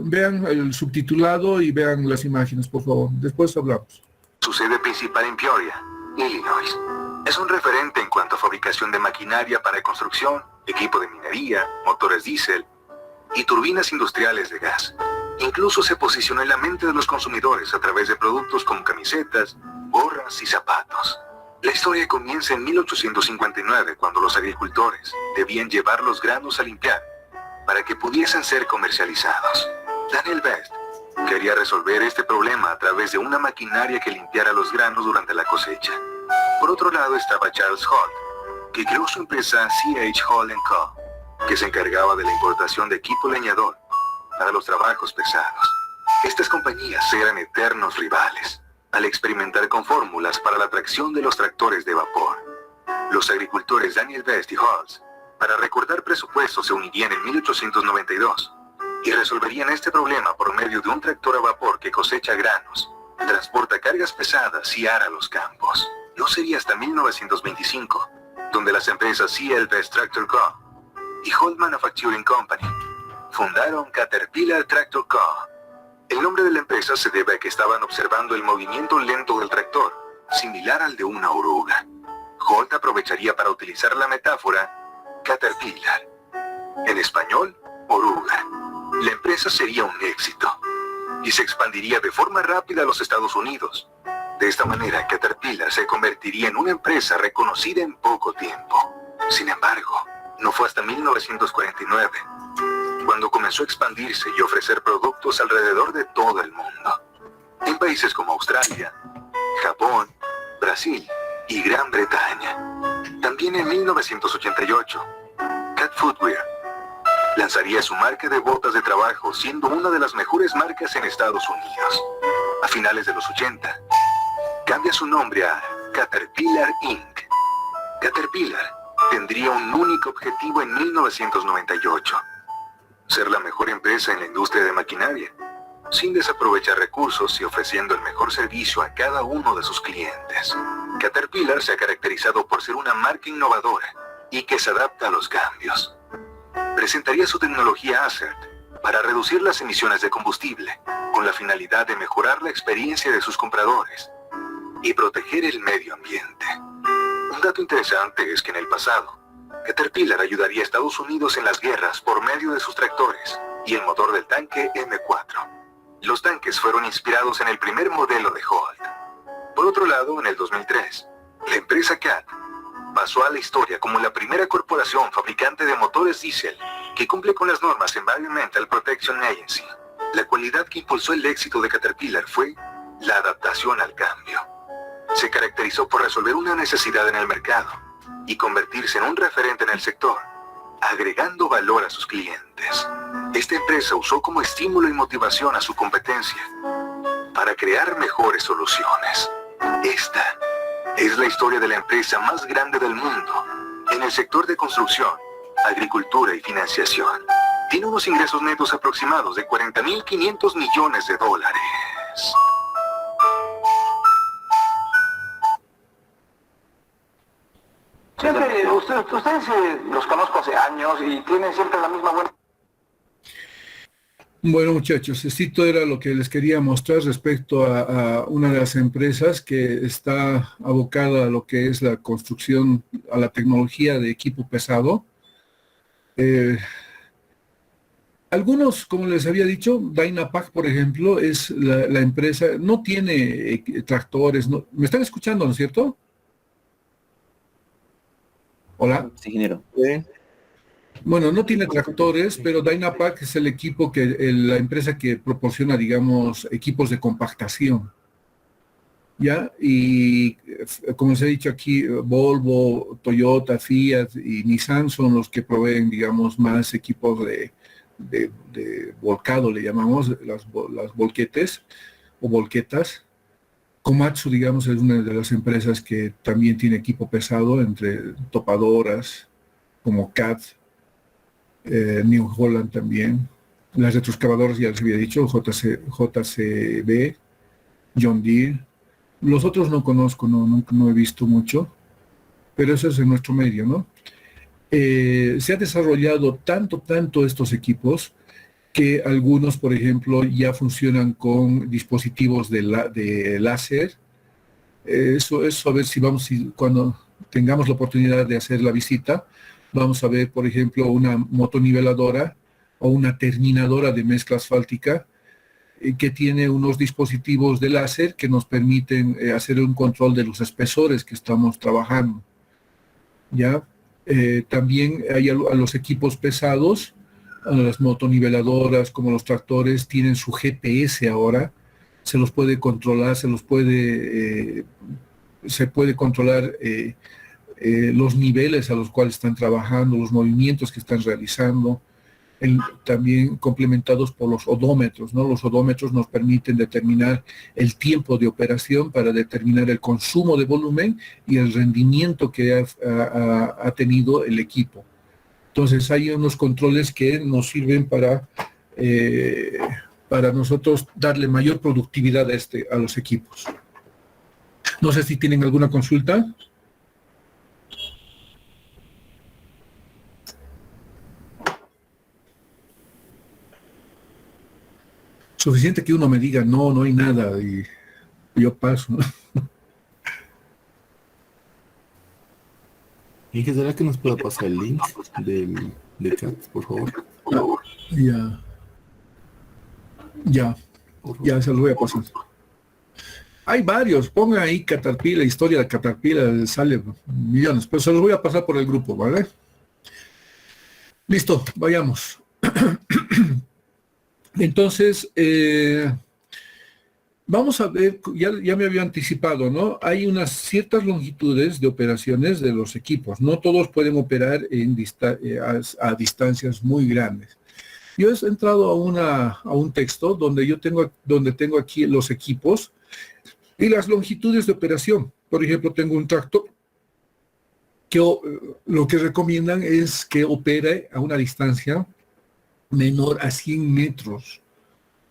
vean el subtitulado y vean las imágenes, por favor. Después hablamos. Su sede principal en Peoria, Illinois. Es un referente en cuanto a fabricación de maquinaria para construcción, equipo de minería, motores diésel y turbinas industriales de gas. Incluso se posicionó en la mente de los consumidores a través de productos como camisetas, gorras y zapatos. La historia comienza en 1859, cuando los agricultores debían llevar los granos a limpiar para que pudiesen ser comercializados. Daniel Best quería resolver este problema a través de una maquinaria que limpiara los granos durante la cosecha. Por otro lado estaba Charles Holt, que creó su empresa C.H. Hall & Co., que se encargaba de la importación de equipo leñador para los trabajos pesados. Estas compañías eran eternos rivales, al experimentar con fórmulas para la tracción de los tractores de vapor. Los agricultores Daniel Best y Holtz, para recortar presupuestos, se unirían en 1892 y resolverían este problema por medio de un tractor a vapor que cosecha granos, transporta cargas pesadas y ara los campos. No sería hasta 1925, donde las empresas C.L. Best Tractor Co. y Holt Manufacturing Company fundaron Caterpillar Tractor Co. El nombre de la empresa se debe a que estaban observando el movimiento lento del tractor, similar al de una oruga. Holt aprovecharía para utilizar la metáfora Caterpillar. En español, oruga. La empresa sería un éxito y se expandiría de forma rápida a los Estados Unidos. De esta manera, Caterpillar se convertiría en una empresa reconocida en poco tiempo. Sin embargo, no fue hasta 1949 cuando comenzó a expandirse y ofrecer productos alrededor de todo el mundo. En países como Australia, Japón, Brasil y Gran Bretaña. También en 1988, Cat Footwear Lanzaría su marca de botas de trabajo, siendo una de las mejores marcas en Estados Unidos. A finales de los 80, cambia su nombre a Caterpillar Inc. Caterpillar tendría un único objetivo en 1998: ser la mejor empresa en la industria de maquinaria, sin desaprovechar recursos y ofreciendo el mejor servicio a cada uno de sus clientes. Caterpillar se ha caracterizado por ser una marca innovadora y que se adapta a los cambios. Presentaría su tecnología ACERT para reducir las emisiones de combustible, con la finalidad de mejorar la experiencia de sus compradores y proteger el medio ambiente. Un dato interesante es que en el pasado, Caterpillar ayudaría a Estados Unidos en las guerras por medio de sus tractores y el motor del tanque M4. Los tanques fueron inspirados en el primer modelo de Holt. Por otro lado, en el 2003, la empresa CAT pasó a la historia como la primera corporación fabricante de motores diésel que cumple con las normas Environmental Protection Agency. La cualidad que impulsó el éxito de Caterpillar fue la adaptación al cambio. Se caracterizó por resolver una necesidad en el mercado y convertirse en un referente en el sector, agregando valor a sus clientes. Esta empresa usó como estímulo y motivación a su competencia para crear mejores soluciones. Esta es la historia de la empresa más grande del mundo en el sector de construcción, agricultura y financiación. Tiene unos ingresos netos aproximados de $40.500 millones. Siempre, ustedes los conozco hace años y tienen siempre la misma buena... Bueno, muchachos, esto era lo que les quería mostrar respecto a una de las empresas que está abocada a lo que es la construcción, a la tecnología de equipo pesado. Algunos, como les había dicho, Dynapac, por ejemplo, es la empresa, no tiene tractores. No, ¿me están escuchando, no es cierto? Hola. Sí, ingeniero. Bueno, no tiene tractores, pero Dynapac es el equipo la empresa que proporciona, digamos, equipos de compactación. ¿Ya? Y como se ha dicho aquí, Volvo, Toyota, Fiat y Nissan son los que proveen, digamos, más equipos de volcado, le llamamos, las volquetes o volquetas. Komatsu, digamos, es una de las empresas que también tiene equipo pesado, entre topadoras como CAT, New Holland también, las retroexcavadoras ya les había dicho, JCB, John Deere. Los otros no conozco, no he visto mucho, pero eso es en nuestro medio, ¿no? Se ha desarrollado tanto estos equipos que algunos, por ejemplo, ya funcionan con dispositivos de láser. Eso a ver si cuando tengamos la oportunidad de hacer la visita, vamos a ver, por ejemplo, una motoniveladora o una terminadora de mezcla asfáltica que tiene unos dispositivos de láser que nos permiten hacer un control de los espesores que estamos trabajando. ¿Ya? También hay a los equipos pesados, a las motoniveladoras como los tractores, tienen su GPS ahora, se los puede controlar, se puede controlar los niveles a los cuales están trabajando, los movimientos que están realizando, también complementados por los odómetros, ¿no? Los odómetros nos permiten determinar el tiempo de operación para determinar el consumo de volumen y el rendimiento que ha tenido el equipo. Entonces hay unos controles que nos sirven para nosotros darle mayor productividad a los equipos. No sé si tienen alguna consulta. Suficiente que uno me diga, no hay nada, y yo paso, ¿no? ¿Y qué será que nos pueda pasar el link de chat, por favor? Ya se los voy a pasar. Hay varios, ponga ahí Caterpillar, historia de Caterpillar, sale millones, pero se los voy a pasar por el grupo, ¿vale? Listo, vayamos. Entonces, Vamos a ver, ya me había anticipado, ¿no? Hay unas ciertas longitudes de operaciones de los equipos. No todos pueden operar a distancias muy grandes. Yo he entrado a un texto donde tengo aquí los equipos y las longitudes de operación. Por ejemplo, tengo un tractor que lo que recomiendan es que opere a una distancia menor a 100 metros.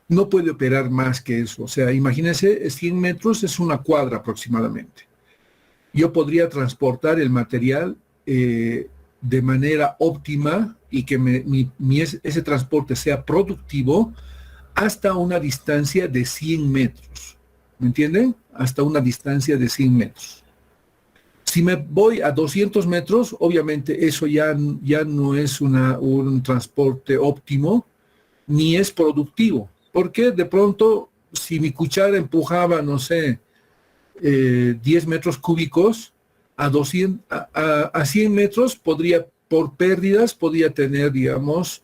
No puede operar más que eso. O sea, imagínense, 100 metros es una cuadra aproximadamente. Yo podría transportar el material de manera óptima y que ese transporte sea productivo hasta una distancia de 100 metros. ¿Me entienden? Hasta una distancia de 100 metros. Si me voy a 200 metros, obviamente eso ya no es un transporte óptimo, ni es productivo. Porque de pronto, si mi cuchara empujaba, no sé, 10 metros cúbicos, a 100 metros por pérdidas, podría tener, digamos,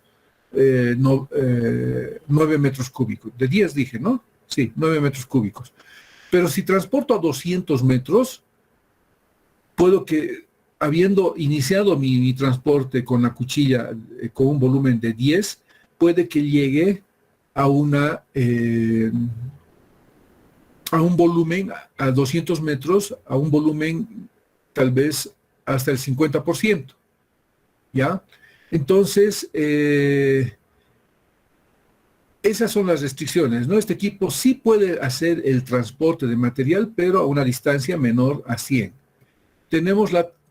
9 metros cúbicos. De 10 dije, ¿no? Sí, 9 metros cúbicos. Pero si transporto a 200 metros, puedo que, habiendo iniciado mi transporte con la cuchilla con un volumen de 10, puede que llegue a un volumen, a 200 metros, a un volumen tal vez hasta el 50%, ¿ya? Entonces, esas son las restricciones, ¿no? Este equipo sí puede hacer el transporte de material, pero a una distancia menor a 100. Tenemos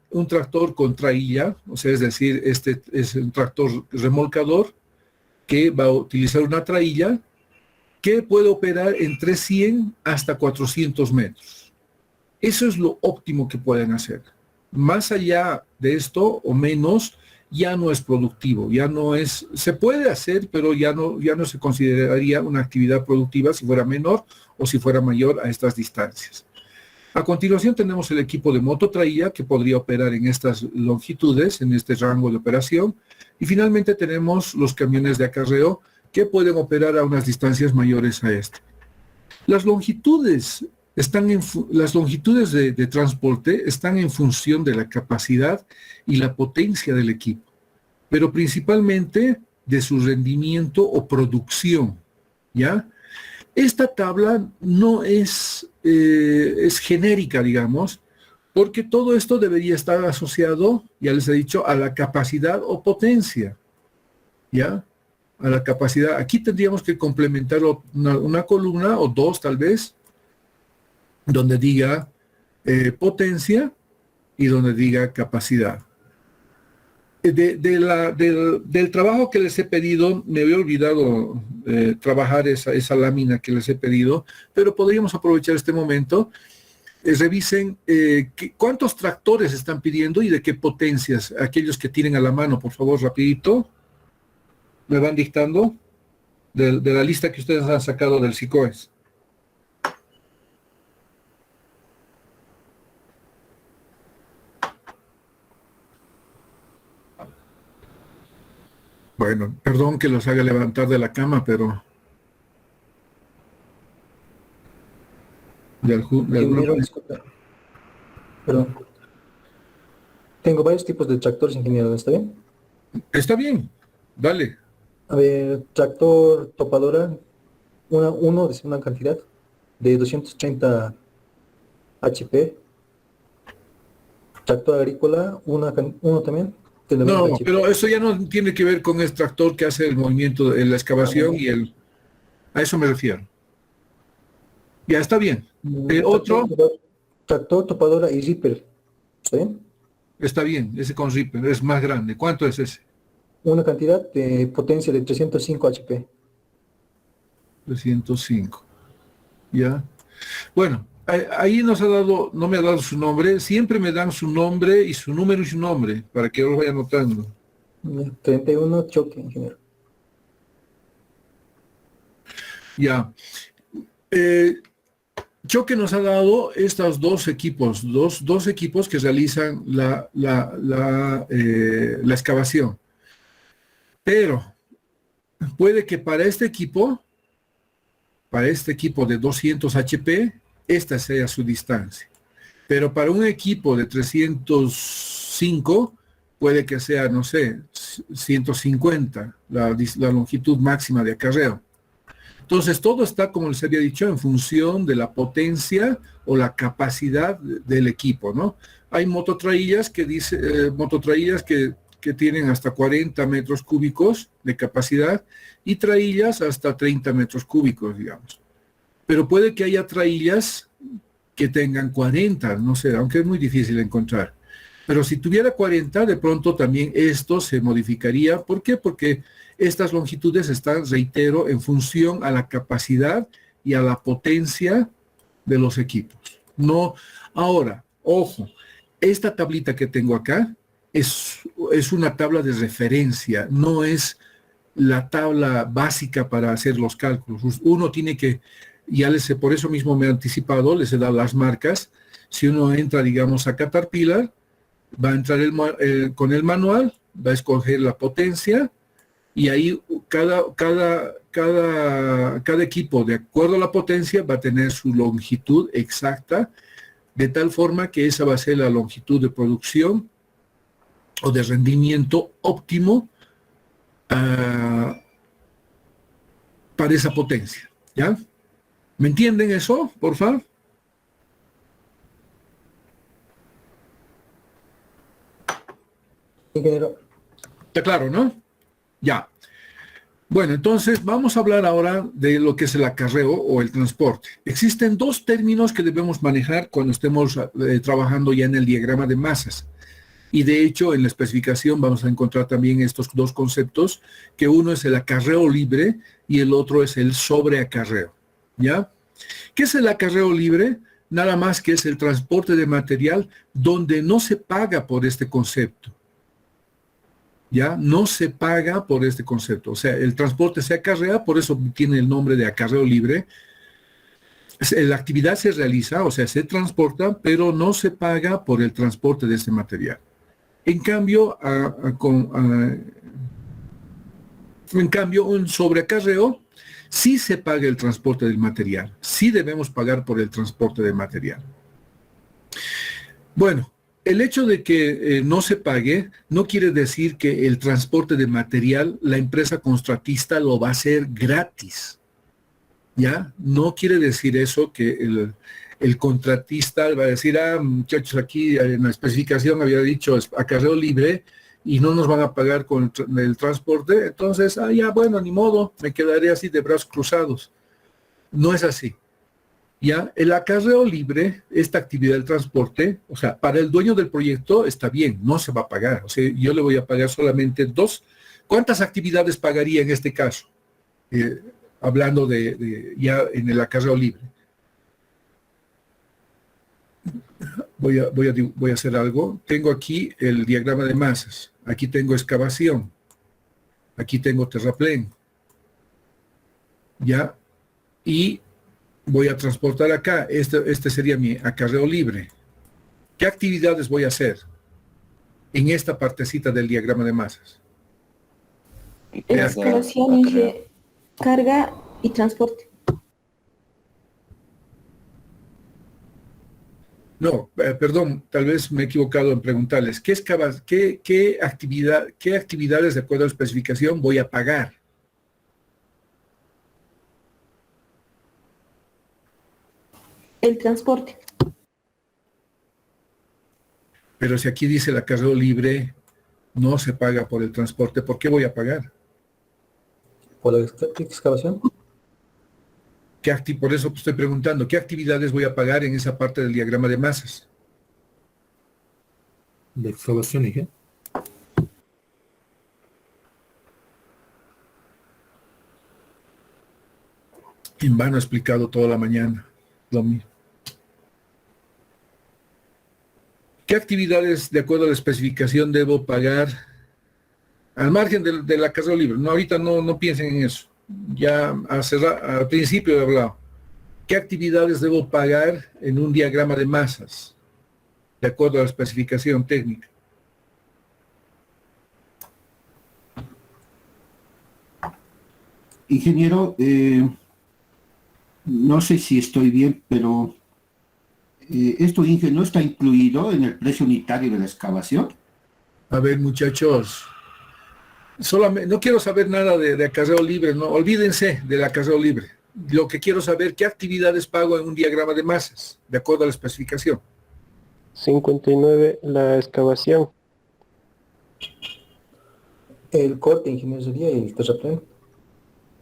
un tractor con traílla, o sea, es decir, este es un tractor remolcador, que va a utilizar una traílla que puede operar entre 100 hasta 400 metros. Eso es lo óptimo que pueden hacer. Más allá de esto o menos, ya no es productivo, se puede hacer, pero ya no se consideraría una actividad productiva si fuera menor o si fuera mayor a estas distancias. A continuación tenemos el equipo de mototraílla que podría operar en estas longitudes, en este rango de operación. Y finalmente tenemos los camiones de acarreo que pueden operar a unas distancias mayores a esto. Las longitudes de transporte están en función de la capacidad y la potencia del equipo, pero principalmente de su rendimiento o producción, ¿ya? Esta tabla no es genérica, digamos, porque todo esto debería estar asociado, ya les he dicho, a la capacidad o potencia, ¿ya? A la capacidad. Aquí tendríamos que complementar una columna o dos tal vez, donde diga potencia y donde diga capacidad. Del trabajo que les he pedido, me había olvidado trabajar esa lámina que les he pedido, pero podríamos aprovechar este momento. Revisen cuántos tractores están pidiendo y de qué potencias. Aquellos que tienen a la mano, por favor, rapidito, me van dictando de la lista que ustedes han sacado del SICOES. Bueno, perdón que los haga levantar de la cama, pero Ingeniero, disculpa. Perdón. Tengo varios tipos de tractores, ingeniero, ¿está bien? Está bien, dale. A ver, tractor topadora, uno de una cantidad de 230 HP. Tractor agrícola, uno también. De 90 No, HP. pero eso ya no tiene que ver con el tractor que hace el movimiento de la excavación a eso me refiero. Ya está bien. Otro. Tractor, topadora y Reaper. ¿Está bien? Está bien, ese con Reaper es más grande. ¿Cuánto es ese? Una cantidad de potencia de 305 HP. 305. Ya. Bueno, ahí no me ha dado su nombre. Siempre me dan su nombre y su número y su nombre para que yo lo vaya anotando. 31 choque, ingeniero. Ya. Choque nos ha dado estos dos equipos, dos equipos que realizan la excavación. Pero puede que para este equipo para este equipo de 200 HP, esta sea su distancia. Pero para un equipo de 305, puede que sea, no sé, 150, la longitud máxima de acarreo. Entonces, todo está, como les había dicho, en función de la potencia o la capacidad del equipo, ¿no? Hay mototraillas que tienen hasta 40 metros cúbicos de capacidad y traillas hasta 30 metros cúbicos, digamos. Pero puede que haya traillas que tengan 40, no sé, aunque es muy difícil encontrar. Pero si tuviera 40, de pronto también esto se modificaría. ¿Por qué? Porque estas longitudes están, reitero, en función a la capacidad y a la potencia de los equipos. No, ahora, ojo, esta tablita que tengo acá es una tabla de referencia, no es la tabla básica para hacer los cálculos. Uno tiene que, por eso mismo me he anticipado, les he dado las marcas. Si uno entra, digamos, a Caterpillar, va a entrar con el manual, va a escoger la potencia, y ahí cada equipo, de acuerdo a la potencia, va a tener su longitud exacta, de tal forma que esa va a ser la longitud de producción o de rendimiento óptimo para esa potencia, ¿ya? ¿Me entienden eso, por favor? Ingeniero. Está claro, ¿no? Ya. Bueno, entonces vamos a hablar ahora de lo que es el acarreo o el transporte. Existen dos términos que debemos manejar cuando estemos trabajando ya en el diagrama de masas. Y de hecho, en la especificación vamos a encontrar también estos dos conceptos, que uno es el acarreo libre y el otro es el sobreacarreo. ¿Ya? ¿Qué es el acarreo libre? Nada más que es el transporte de material donde no se paga por este concepto. ¿Ya? No se paga por este concepto. O sea, el transporte se acarrea, por eso tiene el nombre de acarreo libre. La actividad se realiza, o sea, se transporta, pero no se paga por el transporte de este material. En cambio, un sobreacarreo sí se paga el transporte del material. Sí debemos pagar por el transporte del material. Bueno, el hecho de que no se pague no quiere decir que el transporte de material, la empresa contratista lo va a hacer gratis. ¿Ya? No quiere decir eso que el contratista va a decir, muchachos, aquí en la especificación había dicho acarreo libre y no nos van a pagar con el transporte, entonces, ya bueno, ni modo, me quedaré así de brazos cruzados. No es así. Ya, el acarreo libre, esta actividad del transporte, o sea, para el dueño del proyecto está bien, no se va a pagar. O sea, yo le voy a pagar solamente dos. ¿Cuántas actividades pagaría en este caso? Hablando ya en el acarreo libre. Voy a hacer algo. Tengo aquí el diagrama de masas. Aquí tengo excavación. Aquí tengo terraplén. Ya. Y voy a transportar acá. Este sería mi acarreo libre. ¿Qué actividades voy a hacer en esta partecita del diagrama de masas? Excavación, carga y transporte. No, perdón, tal vez me he equivocado en preguntarles. ¿Qué actividades de acuerdo a la especificación voy a pagar? El transporte. Pero si aquí dice el acarreo libre, no se paga por el transporte, ¿por qué voy a pagar? ¿Por la excavación? Por eso estoy preguntando, ¿qué actividades voy a pagar en esa parte del diagrama de masas? De excavación, dije. En vano he explicado toda la mañana lo mismo. ¿Qué actividades, de acuerdo a la especificación, debo pagar al margen del acarreo libre? No, ahorita no piensen en eso. Ya al principio he hablado. ¿Qué actividades debo pagar en un diagrama de masas, de acuerdo a la especificación técnica? Ingeniero, no sé si estoy bien, pero esto, Inge, ¿no está incluido en el precio unitario de la excavación? A ver, muchachos, solamente, no quiero saber nada de acarreo libre, no, olvídense del acarreo libre. Lo que quiero saber, ¿qué actividades pago en un diagrama de masas, de acuerdo a la especificación? 59, la excavación. El corte, ingeniería y el terraplén.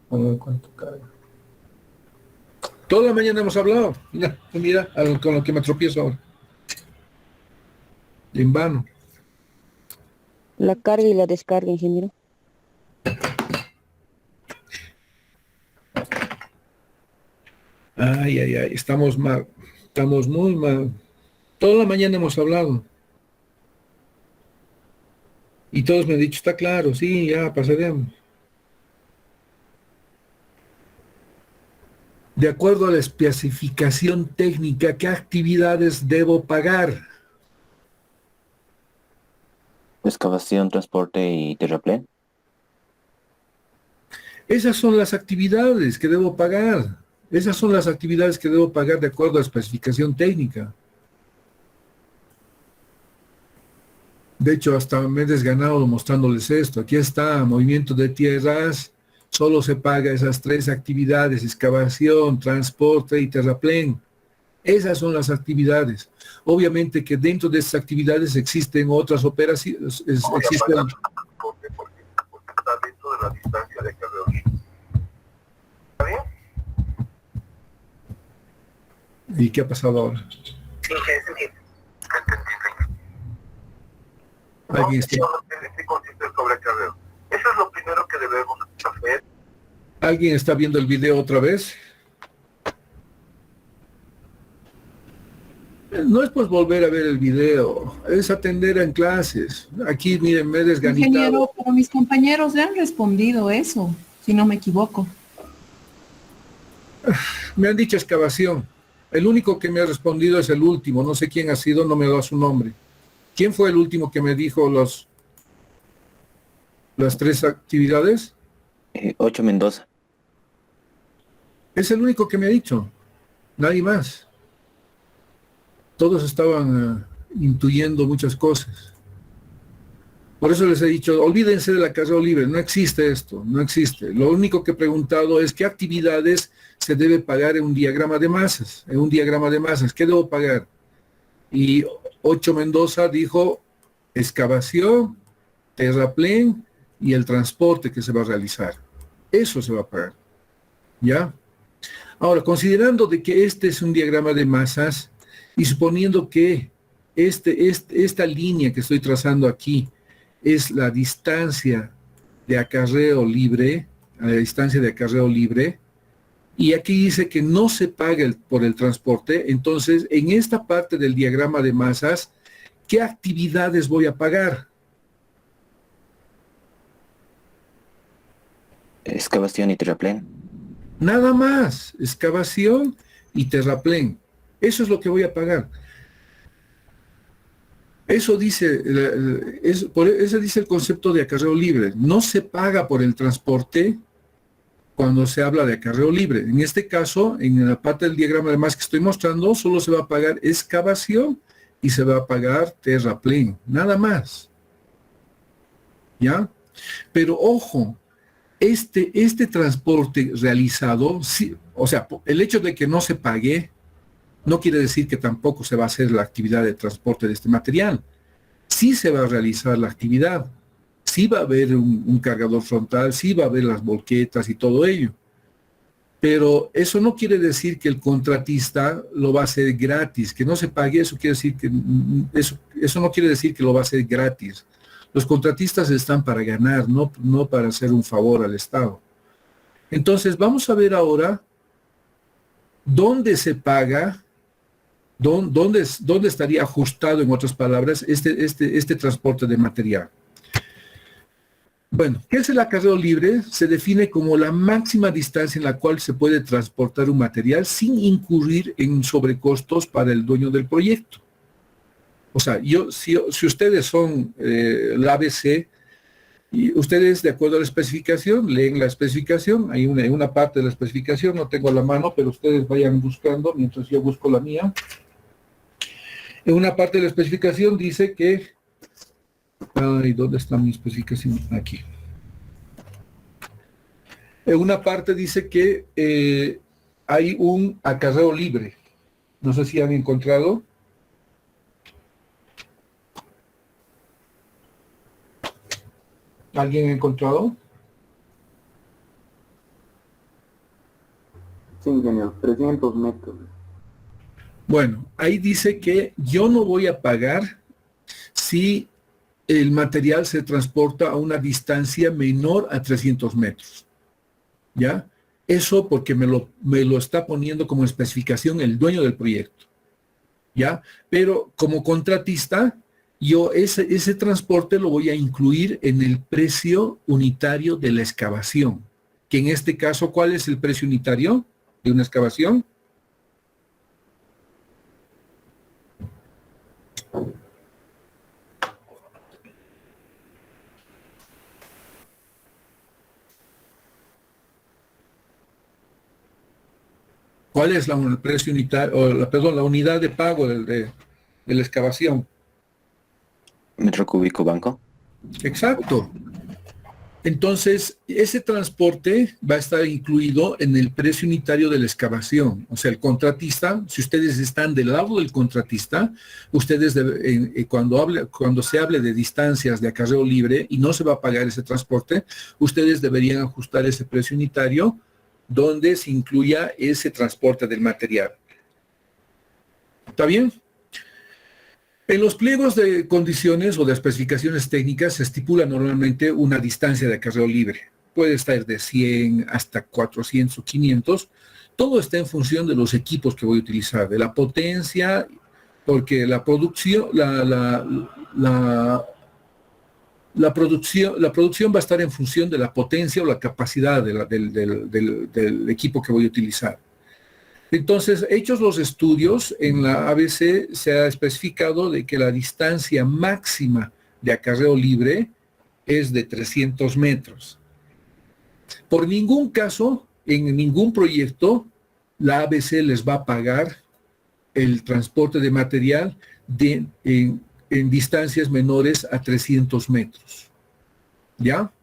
Bueno, en cuanto carga. Toda la mañana hemos hablado. Mira, con lo que me tropiezo ahora. En vano. La carga y la descarga, ingeniero. Ay, estamos mal. Estamos muy mal. Toda la mañana hemos hablado. Y todos me han dicho, está claro, sí, ya pasaremos. De acuerdo a la especificación técnica, ¿qué actividades debo pagar? Excavación, transporte y terraplén. Esas son las actividades que debo pagar. Esas son las actividades que debo pagar de acuerdo a la especificación técnica. De hecho, hasta me he desganado mostrándoles esto. Aquí está, movimiento de tierras. Solo se paga esas 3 actividades: excavación, transporte y terraplén. Esas son las actividades. Obviamente que dentro de esas actividades existen otras operaciones. Existen... Porque está dentro de la distancia de carreo. ¿Está bien? ¿Y qué ha pasado ahora? Sí, entendí. Alguien está... ¿En qué consiste el sobrecarreo? Eso es lo primero que debemos hacer. ¿Alguien está viendo el video otra vez? No es pues volver a ver el video, es atender en clases. Aquí, miren, me he desganitado. Ingeniero, pero mis compañeros le han respondido eso, si no me equivoco. Me han dicho excavación. El único que me ha respondido es el último. No sé quién ha sido, no me da su nombre. ¿Quién fue el último que me dijo las 3 actividades? 8 Mendoza. Es el único que me ha dicho. Nadie más. Todos estaban intuyendo muchas cosas. Por eso les he dicho, olvídense del acarreo libre. No existe esto, no existe. Lo único que he preguntado es qué actividades se debe pagar en un diagrama de masas. En un diagrama de masas, ¿qué debo pagar? Y 8 Mendoza dijo excavación, terraplén y el transporte que se va a realizar. Eso se va a pagar. ¿Ya? Ahora, considerando de que este es un diagrama de masas y suponiendo que esta línea que estoy trazando aquí es la distancia de acarreo libre, a la distancia de acarreo libre, y aquí dice que no se paga por el transporte, entonces en esta parte del diagrama de masas, ¿qué actividades voy a pagar? Excavación y terraplén. Nada más, excavación y terraplén. Eso es lo que voy a pagar. Eso dice, eso dice el concepto de acarreo libre. No se paga por el transporte cuando se habla de acarreo libre. En este caso, en la parte del diagrama de masas que estoy mostrando, solo se va a pagar excavación y se va a pagar terraplén. Nada más. ¿Ya? Pero ojo, este transporte realizado, sí, o sea, el hecho de que no se pague, no quiere decir que tampoco se va a hacer la actividad de transporte de este material. Sí se va a realizar la actividad. Sí va a haber un cargador frontal, sí va a haber las volquetas y todo ello. Pero eso no quiere decir que el contratista lo va a hacer gratis. Que no se pague, eso quiere decir que eso no quiere decir que lo va a hacer gratis. Los contratistas están para ganar, no para hacer un favor al Estado. Entonces, vamos a ver ahora dónde se paga, dónde estaría ajustado, en otras palabras, este transporte de material. Bueno, ¿qué es el acarreo libre? Se define como la máxima distancia en la cual se puede transportar un material sin incurrir en sobrecostos para el dueño del proyecto. O sea, si ustedes son la ABC, Y ustedes, de acuerdo a la especificación, leen la especificación. Hay una parte de la especificación, no tengo a la mano, pero ustedes vayan buscando mientras yo busco la mía. En una parte de la especificación dice que... Ay, ¿dónde está mi especificación? Aquí. En una parte dice que hay un acarreo libre. No sé si han encontrado. ¿Alguien ha encontrado? Sí, ingeniero, 300 metros. Bueno, ahí dice que yo no voy a pagar si el material se transporta a una distancia menor a 300 metros. ¿Ya? Eso porque me lo está poniendo como especificación el dueño del proyecto. ¿Ya? Pero como contratista, yo ese transporte lo voy a incluir en el precio unitario de la excavación. Que en este caso, ¿cuál es el precio unitario de una excavación? ¿Cuál es el precio unitario, o la unidad de pago de la excavación? Metro cúbico banco. Exacto. Entonces, ese transporte va a estar incluido en el precio unitario de la excavación. O sea, el contratista, si ustedes están del lado del contratista, ustedes cuando se hable de distancias de acarreo libre y no se va a pagar ese transporte, ustedes deberían ajustar ese precio unitario donde se incluya ese transporte del material. ¿Está bien? En los pliegos de condiciones o de especificaciones técnicas se estipula normalmente una distancia de acarreo libre. Puede estar de 100 hasta 400 o 500. Todo está en función de los equipos que voy a utilizar, de la potencia, porque la producción, la producción va a estar en función de la potencia o la capacidad del equipo que voy a utilizar. Entonces, hechos los estudios, en la ABC se ha especificado de que la distancia máxima de acarreo libre es de 300 metros. Por ningún caso, en ningún proyecto, la ABC les va a pagar el transporte de material en distancias menores a 300 metros. ¿Ya?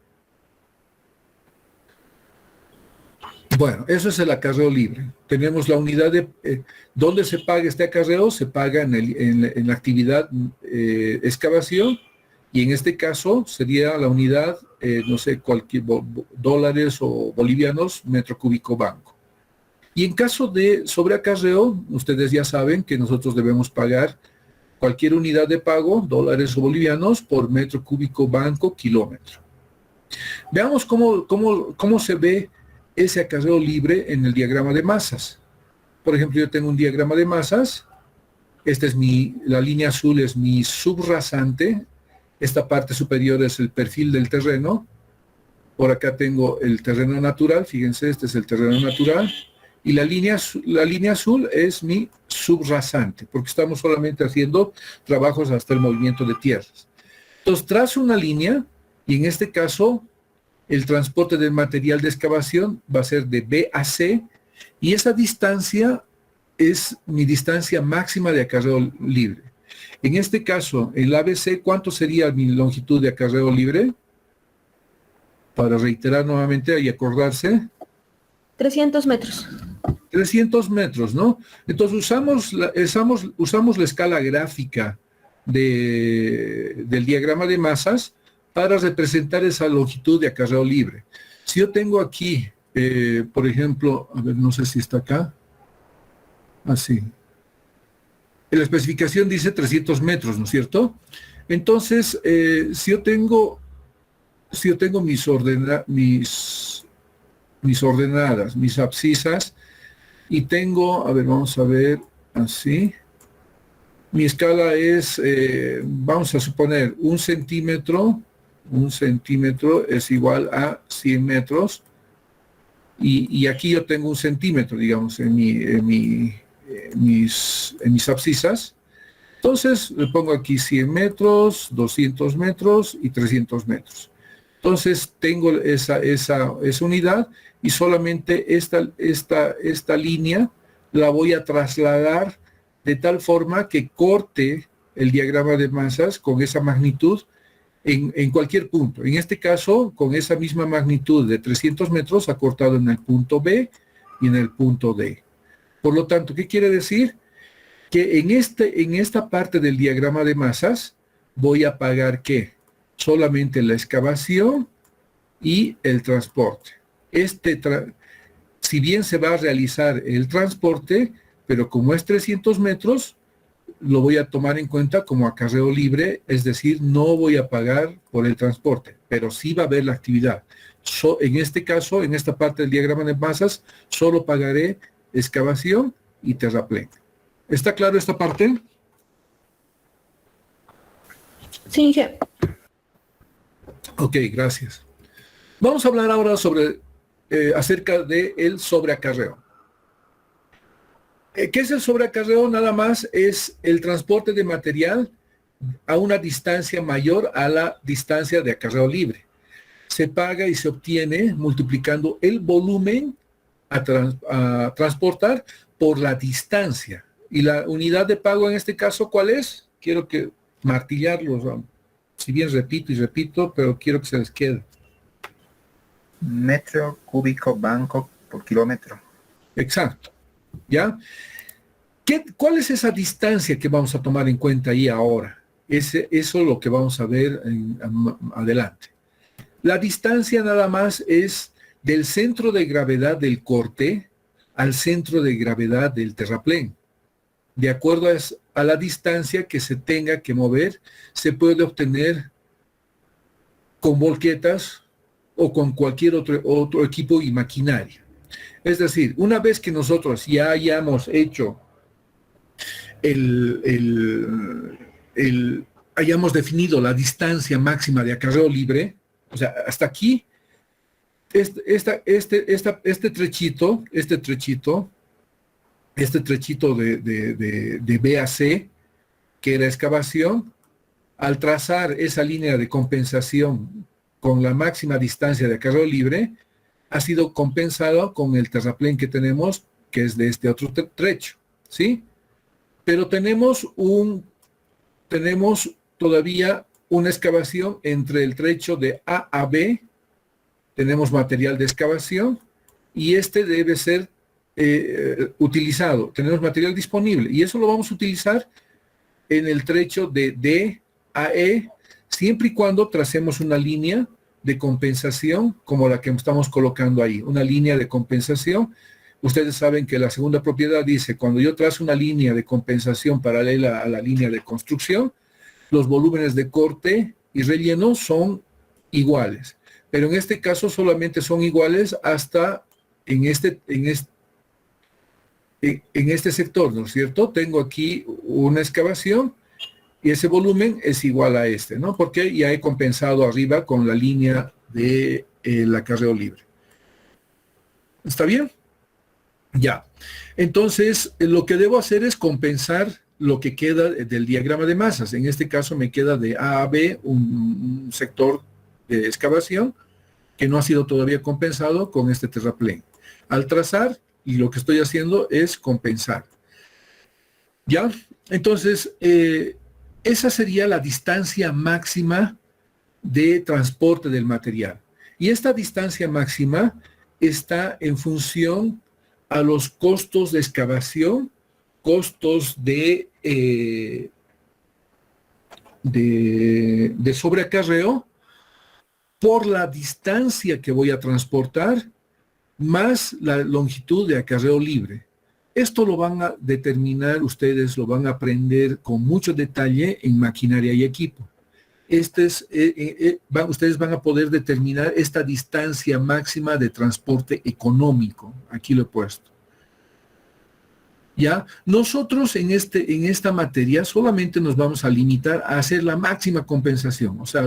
Bueno, eso es el acarreo libre. Tenemos la unidad de... ¿dónde se paga este acarreo? Se paga en la actividad excavación, y en este caso sería la unidad, no sé, cualquier dólares o bolivianos, metro cúbico banco. Y en caso de sobreacarreo, ustedes ya saben que nosotros debemos pagar cualquier unidad de pago, dólares o bolivianos, por metro cúbico banco, kilómetro. Veamos cómo se ve ese acarreo libre en el diagrama de masas. Por ejemplo, yo tengo un diagrama de masas. Esta es la línea azul es mi subrasante. Esta parte superior es el perfil del terreno. Por acá tengo el terreno natural. Fíjense, este es el terreno natural. Y la línea azul es mi subrasante, porque estamos solamente haciendo trabajos hasta el movimiento de tierras. Entonces, trazo una línea, y en este caso, el transporte del material de excavación va a ser de B a C, y esa distancia es mi distancia máxima de acarreo libre. En este caso, el ABC, ¿cuánto sería mi longitud de acarreo libre? Para reiterar nuevamente y acordarse. 300 metros. 300 metros, ¿no? Entonces usamos la escala gráfica del diagrama de masas para representar esa longitud de acarreo libre. Si yo tengo aquí, por ejemplo, a ver, no sé si está acá. Así. En la especificación dice 300 metros, ¿no es cierto? Entonces, si yo tengo mis ordenadas, mis abscisas, y tengo, a ver, vamos a ver, así. Mi escala es, vamos a suponer, un centímetro es igual a 100 metros, y aquí yo tengo un centímetro, digamos, en mis abscisas. Entonces, le pongo aquí 100 metros, 200 metros y 300 metros. Entonces tengo esa unidad y solamente esta línea la voy a trasladar de tal forma que corte el diagrama de masas con esa magnitud en cualquier punto. En este caso, con esa misma magnitud de 300 metros, ha cortado en el punto B y en el punto D. Por lo tanto, ¿qué quiere decir? Que en esta parte del diagrama de masas voy a pagar ¿qué? Solamente la excavación y el transporte. Si bien se va a realizar el transporte, pero como es 300 metros, lo voy a tomar en cuenta como acarreo libre, es decir, no voy a pagar por el transporte, pero sí va a haber la actividad. En este caso, en esta parte del diagrama de masas, solo pagaré excavación y terraplén. ¿Está claro esta parte? Sí, Inge. Ok, gracias. Vamos a hablar ahora acerca del sobreacarreo. ¿Qué es el sobreacarreo? Nada más es el transporte de material a una distancia mayor a la distancia de acarreo libre. Se paga y se obtiene multiplicando el volumen a transportar por la distancia. Y la unidad de pago en este caso, ¿cuál es? Quiero que martillarlo, si bien repito y repito, pero quiero que se les quede. Metro cúbico banco por kilómetro. Exacto. ¿Ya? ¿Cuál es esa distancia que vamos a tomar en cuenta ahí ahora? Eso es lo que vamos a ver adelante. La distancia nada más es del centro de gravedad del corte al centro de gravedad del terraplén. De acuerdo a la distancia que se tenga que mover, se puede obtener con volquetas o con cualquier otro equipo y maquinaria. Es decir, una vez que nosotros ya hayamos hecho hayamos definido la distancia máxima de acarreo libre, o sea, hasta aquí, este trechito de B a C, que era excavación, al trazar esa línea de compensación con la máxima distancia de acarreo libre, ha sido compensado con el terraplén que tenemos, que es de este otro trecho, ¿sí? Pero tenemos todavía una excavación entre el trecho de A a B, tenemos material de excavación, y este debe ser utilizado, tenemos material disponible, y eso lo vamos a utilizar en el trecho de D a E, siempre y cuando tracemos una línea de compensación como la que estamos colocando ahí, una línea de compensación. Ustedes saben que la segunda propiedad dice, cuando yo trazo una línea de compensación paralela a la línea de construcción, los volúmenes de corte y relleno son iguales. Pero en este caso solamente son iguales hasta en este sector, ¿no es cierto? Tengo aquí una excavación y ese volumen es igual a este, ¿no? Porque ya he compensado arriba con la línea de acarreo libre. ¿Está bien? Ya. Entonces, lo que debo hacer es compensar lo que queda del diagrama de masas. En este caso me queda de A a B un sector de excavación que no ha sido todavía compensado con este terraplén. Al trazar, y lo que estoy haciendo es compensar. ¿Ya? Entonces, esa sería la distancia máxima de transporte del material. Y esta distancia máxima está en función a los costos de excavación, costos de sobreacarreo, por la distancia que voy a transportar, más la longitud de acarreo libre. Esto lo van a determinar, ustedes lo van a aprender con mucho detalle en maquinaria y equipo. Ustedes van a poder determinar esta distancia máxima de transporte económico. Aquí lo he puesto. ¿Ya? Nosotros en esta materia solamente nos vamos a limitar a hacer la máxima compensación. O sea,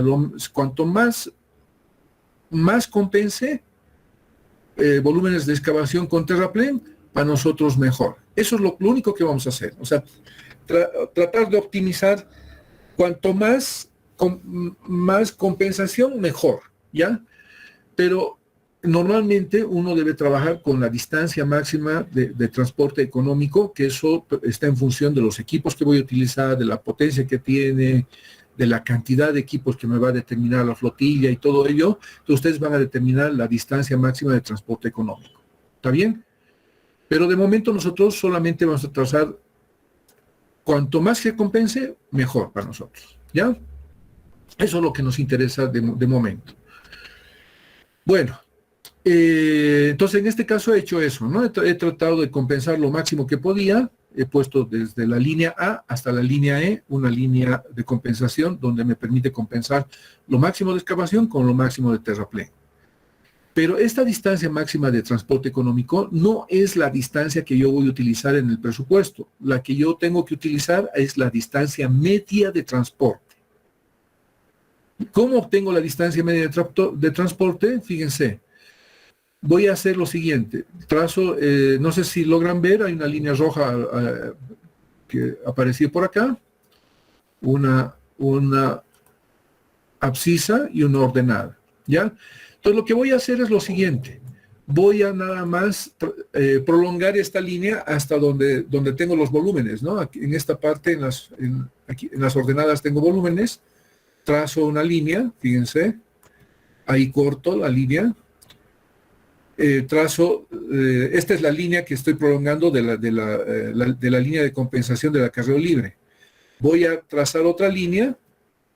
cuanto más compense volúmenes de excavación con terraplén, para nosotros mejor. Eso es lo único que vamos a hacer. O sea, tratar de optimizar cuanto más compensación, mejor. ¿ya? Pero normalmente uno debe trabajar con la distancia máxima de transporte económico, que eso está en función de los equipos que voy a utilizar, de la potencia que tiene, de la cantidad de equipos que me va a determinar la flotilla y todo ello. Entonces ustedes van a determinar la distancia máxima de transporte económico. ¿Está bien? Pero de momento nosotros solamente vamos a trazar, cuanto más que compense, mejor para nosotros. ¿Ya? Eso es lo que nos interesa de momento. Bueno, entonces en este caso he hecho eso, ¿no? He tratado de compensar lo máximo que podía. He puesto desde la línea A hasta la línea E una línea de compensación donde me permite compensar lo máximo de excavación con lo máximo de terraplén. Pero esta distancia máxima de transporte económico no es la distancia que yo voy a utilizar en el presupuesto. La que yo tengo que utilizar es la distancia media de transporte. ¿Cómo obtengo la distancia media de transporte? Fíjense, voy a hacer lo siguiente. Trazo, no sé si logran ver, hay una línea roja que apareció por acá, una abscisa y una ordenada, ¿ya? Entonces lo que voy a hacer es lo siguiente. Voy a nada más prolongar esta línea hasta donde tengo los volúmenes, ¿no? Aquí, en esta parte, en las ordenadas tengo volúmenes. Trazo una línea, fíjense, ahí corto la línea, esta es la línea que estoy prolongando de la línea de compensación del acarreo libre. Voy a trazar otra línea,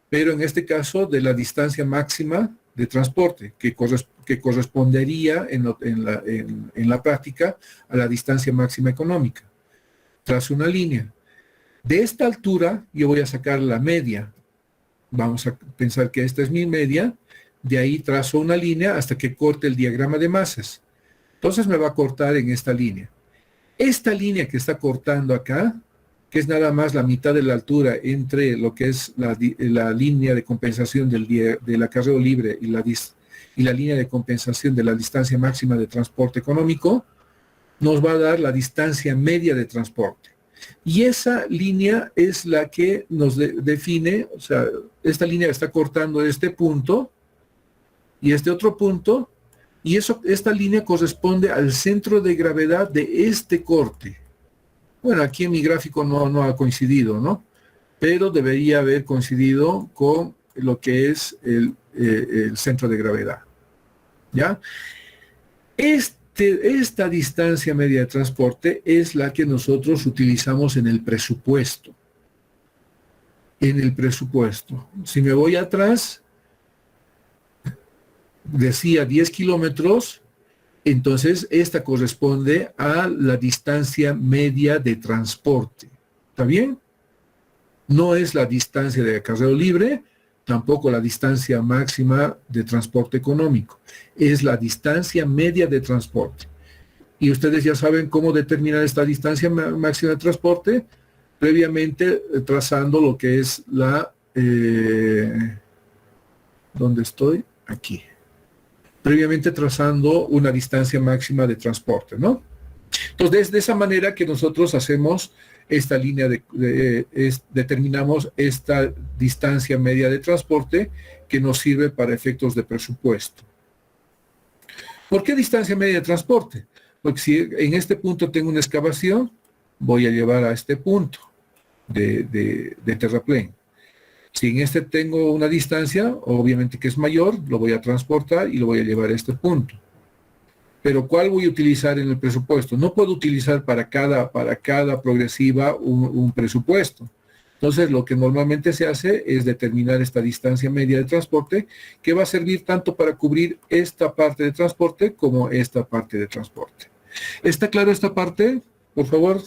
pero en este caso de la distancia máxima de transporte, que correspondería en la práctica a la distancia máxima económica. Trazo una línea. De esta altura yo voy a sacar la media. Vamos a pensar que esta es mi media, de ahí trazo una línea hasta que corte el diagrama de masas. Entonces me va a cortar en esta línea. Esta línea que está cortando acá, que es nada más la mitad de la altura entre lo que es la línea de compensación del acarreo libre y la línea de compensación de la distancia máxima de transporte económico, nos va a dar la distancia media de transporte. Y esa línea es la que nos define, o sea, esta línea está cortando este punto y este otro punto, y esta línea corresponde al centro de gravedad de este corte. Bueno, aquí en mi gráfico no ha coincidido, ¿no? Pero debería haber coincidido con lo que es el centro de gravedad. ¿Ya? Esta distancia media de transporte es la que nosotros utilizamos en el presupuesto. En el presupuesto. Si me voy atrás, decía 10 kilómetros, entonces esta corresponde a la distancia media de transporte. ¿Está bien? No es la distancia de acarreo libre, tampoco la distancia máxima de transporte económico. Es la distancia media de transporte. Y ustedes ya saben cómo determinar esta distancia máxima de transporte, previamente trazando lo que es ¿dónde estoy? Aquí. Previamente trazando una distancia máxima de transporte, ¿no? Entonces, de esa manera que nosotros hacemos esta línea determinamos esta distancia media de transporte que nos sirve para efectos de presupuesto. ¿Por qué distancia media de transporte? Porque si en este punto tengo una excavación, voy a llevar a este punto de terraplén. Si en este tengo una distancia, obviamente que es mayor, lo voy a transportar y lo voy a llevar a este punto. Pero ¿cuál voy a utilizar en el presupuesto? No puedo utilizar para cada progresiva un presupuesto. Entonces, lo que normalmente se hace es determinar esta distancia media de transporte, que va a servir tanto para cubrir esta parte de transporte como esta parte de transporte. ¿Está claro esta parte? Por favor,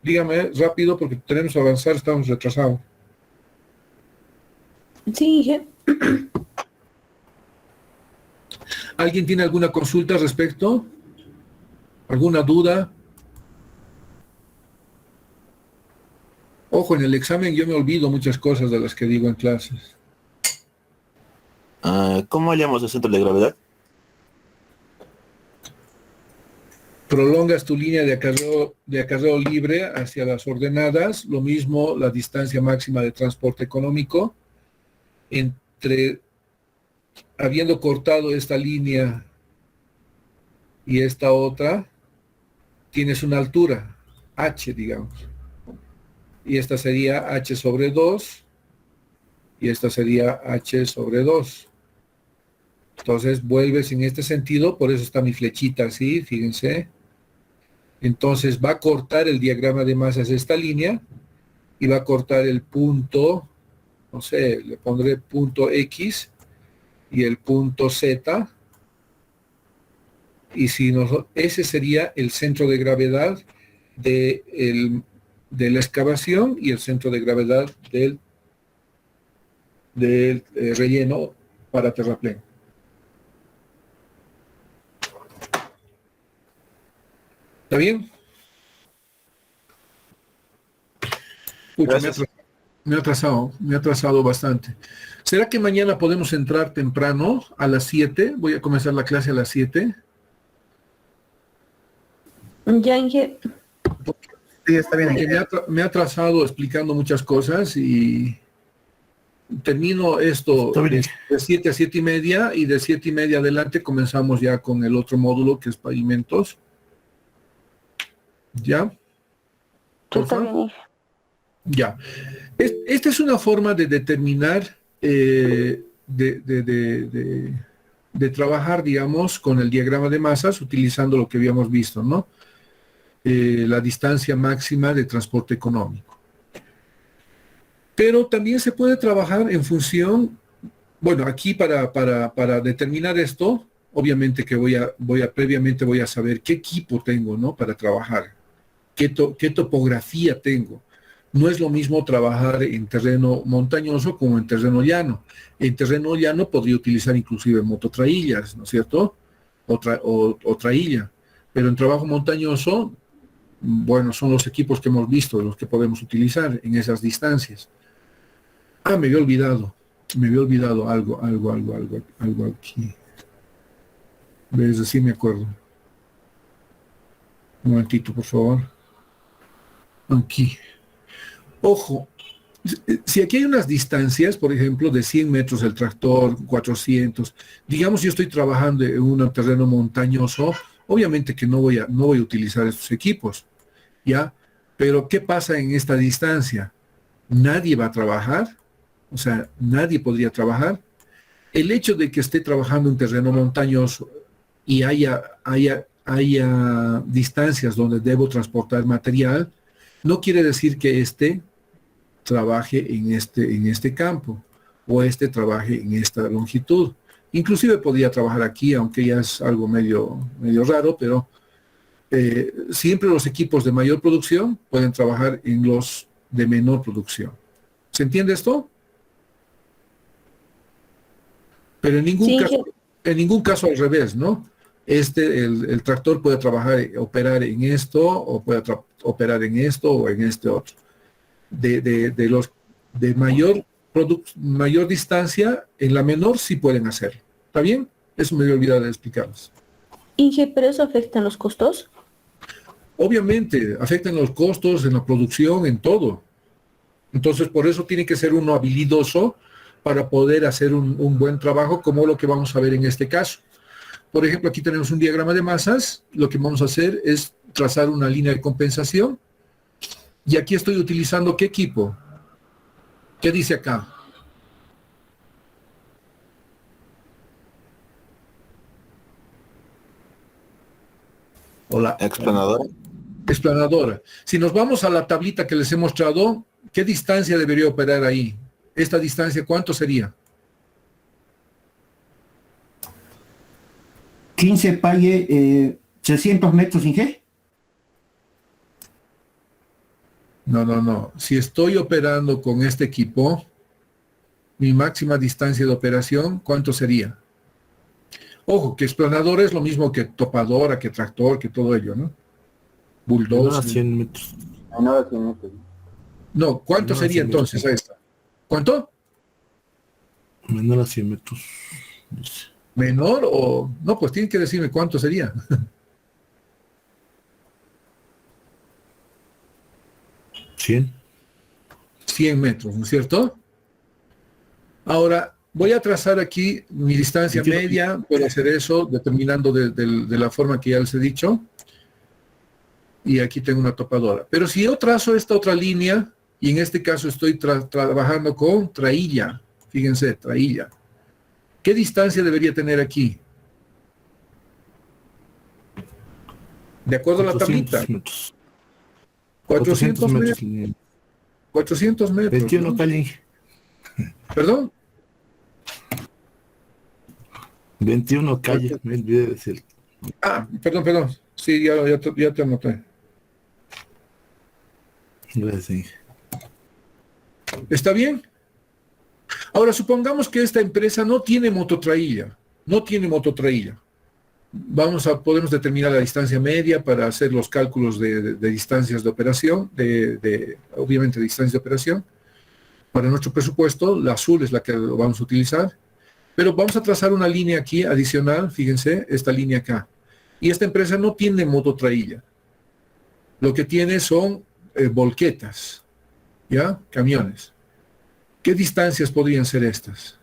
dígame rápido porque tenemos que avanzar, estamos retrasados. Sí, Inge. ¿Alguien tiene alguna consulta al respecto? ¿Alguna duda? Ojo, en el examen yo me olvido muchas cosas de las que digo en clases. ¿Cómo hallamos el centro de gravedad? Prolongas tu línea de acarreo libre hacia las ordenadas, lo mismo la distancia máxima de transporte económico entre habiendo cortado esta línea y esta otra, tienes una altura, h, digamos. Y esta sería h sobre 2, y esta sería h sobre 2. Entonces vuelves en este sentido, por eso está mi flechita así, fíjense. Entonces va a cortar el diagrama de masas esta línea, y va a cortar el punto, no sé, le pondré punto X, y el punto Z, y si ese sería el centro de gravedad de la excavación y el centro de gravedad del relleno para terraplén. ¿Está bien? Pucha, me ha atrasado bastante. ¿Será que mañana podemos entrar temprano a las 7? Voy a comenzar la clase a las 7. Ya, Inge. Sí, está bien. Me ha atrasado explicando muchas cosas y termino esto de 7 a 7 y media, y de 7 y media adelante comenzamos ya con el otro módulo que es pavimentos. ¿Ya? Está bien, Inge. Ya. Esta es una forma de determinar, de trabajar, digamos, con el diagrama de masas, utilizando lo que habíamos visto, ¿no? La distancia máxima de transporte económico. Pero también se puede trabajar en función, bueno, aquí para determinar esto, obviamente que previamente voy a saber qué equipo tengo, ¿no? Para trabajar, qué topografía tengo. No es lo mismo trabajar en terreno montañoso como en terreno llano. En terreno llano podría utilizar inclusive mototraillas, ¿no es cierto? O trailla. Pero en trabajo montañoso, bueno, son los equipos que hemos visto, los que podemos utilizar en esas distancias. Ah, me había olvidado algo aquí. ¿Ves? Así me acuerdo. Un momentito, por favor. Aquí. Ojo, si aquí hay unas distancias, por ejemplo, de 100 metros el tractor, 400, digamos yo estoy trabajando en un terreno montañoso, obviamente que no voy a utilizar estos equipos, ¿ya? Pero ¿qué pasa en esta distancia? Nadie va a trabajar, o sea, nadie podría trabajar. El hecho de que esté trabajando en terreno montañoso y haya distancias donde debo transportar material, no quiere decir que trabaje en este campo, o trabaje en esta longitud. Inclusive podría trabajar aquí, aunque ya es algo medio raro, pero siempre los equipos de mayor producción pueden trabajar en los de menor producción. ¿Se entiende esto? Pero en ningún caso al revés, ¿no? El tractor puede operar en esto, o puede operar en esto, o en este otro. De mayor distancia, en la menor sí pueden hacerlo. ¿Está bien? Eso me había olvidado de explicarles. Inge, ¿pero eso afecta en los costos? Obviamente, afecta en los costos, en la producción, en todo. Entonces, por eso tiene que ser uno habilidoso para poder hacer un buen trabajo, como lo que vamos a ver en este caso. Por ejemplo, aquí tenemos un diagrama de masas. Lo que vamos a hacer es trazar una línea de compensación. Y aquí estoy utilizando ¿qué equipo? ¿Qué dice acá? Hola. Explanadora. Explanadora. Si nos vamos a la tablita que les he mostrado, ¿qué distancia debería operar ahí? Esta distancia, ¿cuánto sería? 15 paye 300 metros, Inge. No. Si estoy operando con este equipo, mi máxima distancia de operación, ¿cuánto sería? Ojo, que explanadora es lo mismo que topadora, que tractor, que todo ello, ¿no? Bulldozer. Menor a 100 metros. Menor a 100 metros. No, ¿cuánto Menor a sería 100 metros. entonces esta? ¿Cuánto? Menor a 100 metros. ¿Menor o...? No, pues tienen que decirme cuánto sería. 100 metros, ¿no es cierto? Ahora, Voy a trazar aquí mi distancia media, puedo hacer eso determinando de la forma que ya les he dicho. Y aquí tengo una topadora. Pero si yo trazo esta otra línea, y en este caso estoy trabajando con trailla, fíjense, trailla. ¿Qué distancia debería tener aquí? De acuerdo a la tablita. 400 metros. 400 metros. 21 ¿no? calle. ¿Perdón? 21 calle, me olvidé de decir. Ah, perdón. Sí, ya te anoté. Gracias. ¿Está bien? Ahora, supongamos que esta empresa no tiene mototraílla. Podemos determinar la distancia media para hacer los cálculos de distancias de operación, obviamente distancias de operación. Para nuestro presupuesto, la azul es la que vamos a utilizar. Pero vamos a trazar una línea aquí adicional, fíjense, esta línea acá. Y esta empresa no tiene mototraílla. Lo que tiene son volquetas, ¿ya? Camiones. ¿Qué distancias podrían ser estas?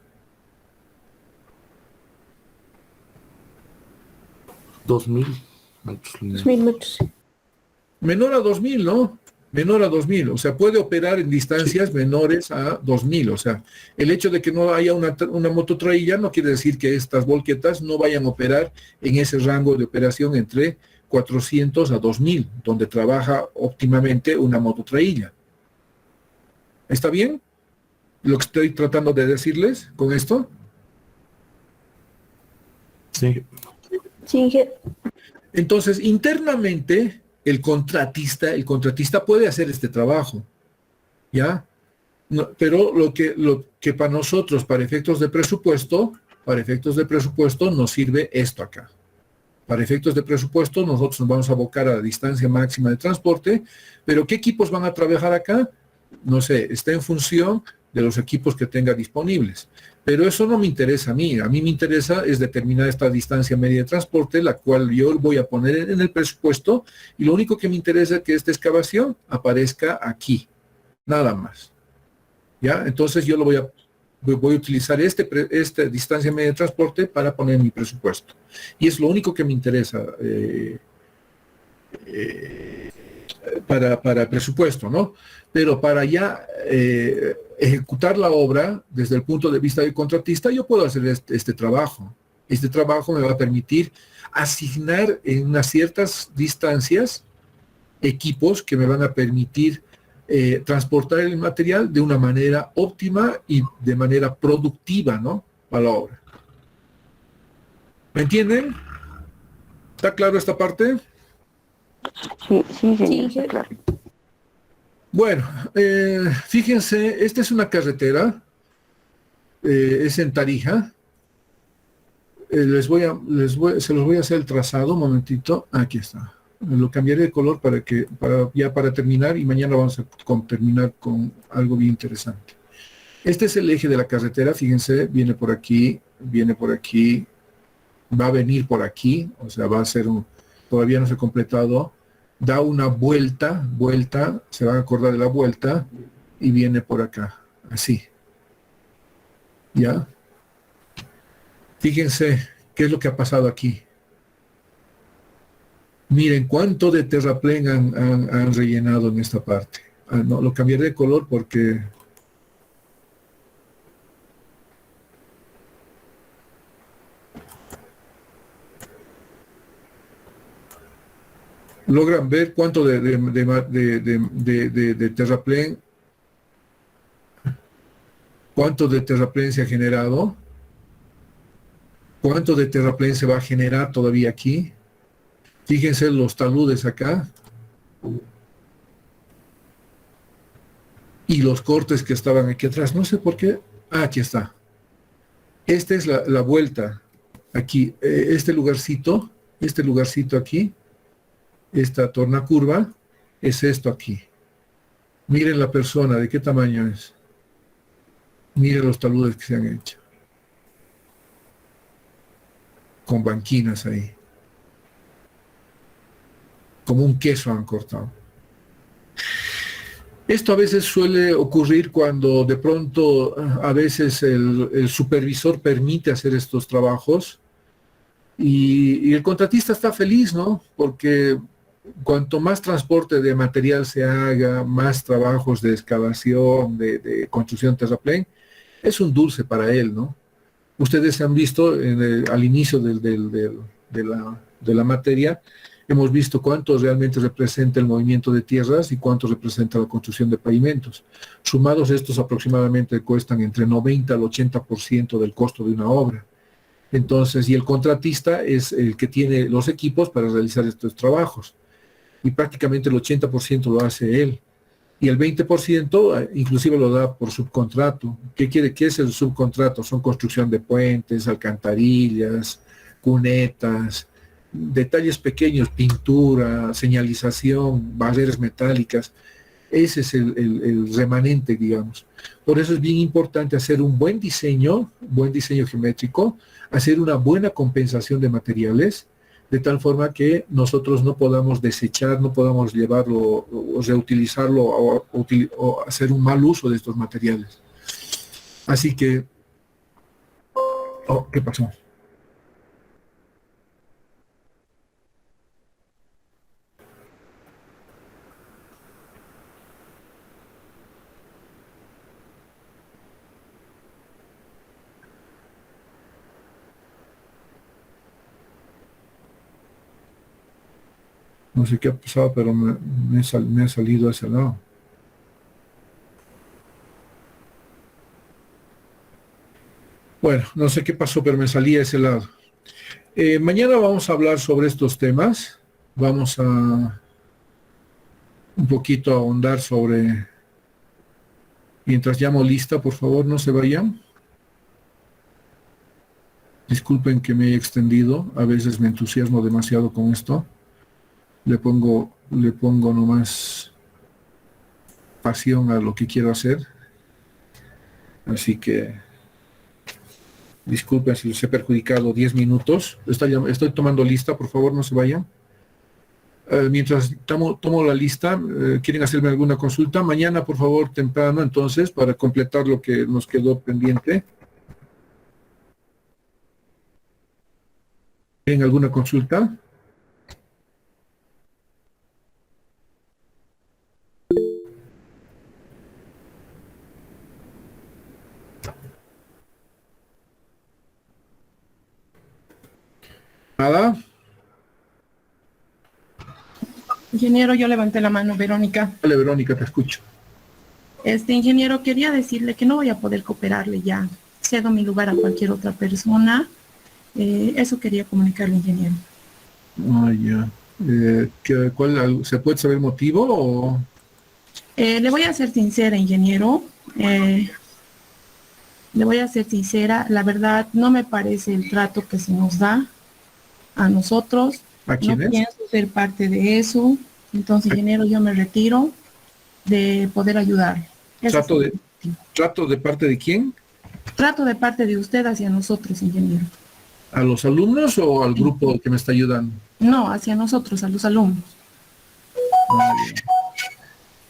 2000. 2000 metros. Menor a 2000, ¿no? Menor a 2000, o sea, puede operar en distancias menores a 2000, o sea, el hecho de que no haya una mototraílla no quiere decir que estas volquetas no vayan a operar en ese rango de operación entre 400 a 2000, donde trabaja óptimamente una mototraílla. ¿Está bien lo que estoy tratando de decirles con esto? Sí. Sí, Entonces, internamente, el contratista puede hacer este trabajo, ¿ya? No, pero lo que para nosotros, para efectos de presupuesto, nos sirve esto acá. Para efectos de presupuesto, nosotros nos vamos a abocar a la distancia máxima de transporte, pero ¿qué equipos van a trabajar acá? No sé, está en función de los equipos que tenga disponibles. Pero eso no me interesa a mí me interesa es determinar esta distancia media de transporte, la cual yo voy a poner en el presupuesto, y lo único que me interesa es que esta excavación aparezca aquí, nada más. ¿Ya? Entonces yo voy a utilizar esta distancia media de transporte para poner en mi presupuesto. Y es lo único que me interesa para el presupuesto, ¿no? Pero para ya ejecutar la obra desde el punto de vista del contratista, yo puedo hacer este trabajo. Este trabajo me va a permitir asignar en unas ciertas distancias equipos que me van a permitir transportar el material de una manera óptima y de manera productiva, ¿no? Para la obra. ¿Me entienden? ¿Está claro esta parte? Sí, claro. Bueno, fíjense, esta es una carretera, es en Tarija. Se los voy a hacer el trazado, un momentito. Aquí está. Lo cambiaré de color para terminar, y mañana vamos a terminar con algo bien interesante. Este es el eje de la carretera, fíjense, viene por aquí, va a venir por aquí, o sea, va a ser todavía no se ha completado, da una vuelta, se van a acordar de la vuelta, y viene por acá, así. ¿Ya? Fíjense qué es lo que ha pasado aquí. Miren cuánto de terraplén han rellenado en esta parte. No, lo cambiaré de color porque... ¿Logran ver cuánto de terraplén? ¿Cuánto de terraplén se ha generado? ¿Cuánto de terraplén se va a generar todavía aquí? Fíjense los taludes acá. Y los cortes que estaban aquí atrás. No sé por qué. Ah, aquí está. Esta es la vuelta. Aquí. Este lugarcito aquí. Esta tornacurva. Es esto aquí. Miren la persona. ¿De qué tamaño es? Miren los taludes que se han hecho. Con banquinas ahí. Como un queso han cortado. Esto a veces suele ocurrir cuando de pronto a veces el supervisor permite hacer estos trabajos y el contratista está feliz, ¿no? Porque cuanto más transporte de material se haga, más trabajos de excavación, de construcción terraplén, es un dulce para él, ¿no? Ustedes han visto al inicio de la materia, hemos visto cuánto realmente representa el movimiento de tierras y cuánto representa la construcción de pavimentos. Sumados estos aproximadamente cuestan entre 90 al 80% del costo de una obra. Entonces, y el contratista es el que tiene los equipos para realizar estos trabajos. Y prácticamente el 80% lo hace él. Y el 20% inclusive lo da por subcontrato. ¿Qué es el subcontrato? Son construcción de puentes, alcantarillas, cunetas, detalles pequeños, pintura, señalización, barreras metálicas. Ese es el remanente, digamos. Por eso es bien importante hacer un buen diseño geométrico, hacer una buena compensación de materiales, de tal forma que nosotros no podamos desechar, no podamos llevarlo o reutilizarlo o hacer un mal uso de estos materiales. Así que... ¿qué pasó? No sé qué ha pasado, pero me ha salido a ese lado. Bueno, no sé qué pasó, pero me salí a ese lado. Mañana vamos a hablar sobre estos temas. Vamos a un poquito ahondar sobre... Mientras llamo lista, por favor, no se vayan. Disculpen que me he extendido. A veces me entusiasmo demasiado con esto. Le pongo nomás pasión a lo que quiero hacer. Así que disculpen si les he perjudicado 10 minutos. Estoy tomando lista, por favor, no se vayan. Mientras tomo la lista, ¿quieren hacerme alguna consulta? Mañana, por favor, temprano, entonces, para completar lo que nos quedó pendiente. ¿Tienen alguna consulta? ¿Nada? Ingeniero, yo levanté la mano, Verónica. Dale, Verónica, te escucho. Ingeniero, quería decirle que no voy a poder cooperarle ya. Cedo mi lugar a cualquier otra persona. Eso quería comunicarle, ingeniero. Ya. ¿Se puede saber el motivo o...? Le voy a ser sincera, ingeniero. Le voy a ser sincera. La verdad, no me parece el trato que se nos da a nosotros. ¿A quién no es? pienso ser parte de eso. Entonces, ingeniero, yo me retiro de poder ayudar. ¿Trato de parte de quién? Trato de parte de usted hacia nosotros, ingeniero. ¿A los alumnos o al grupo que me está ayudando? No, hacia nosotros, a los alumnos.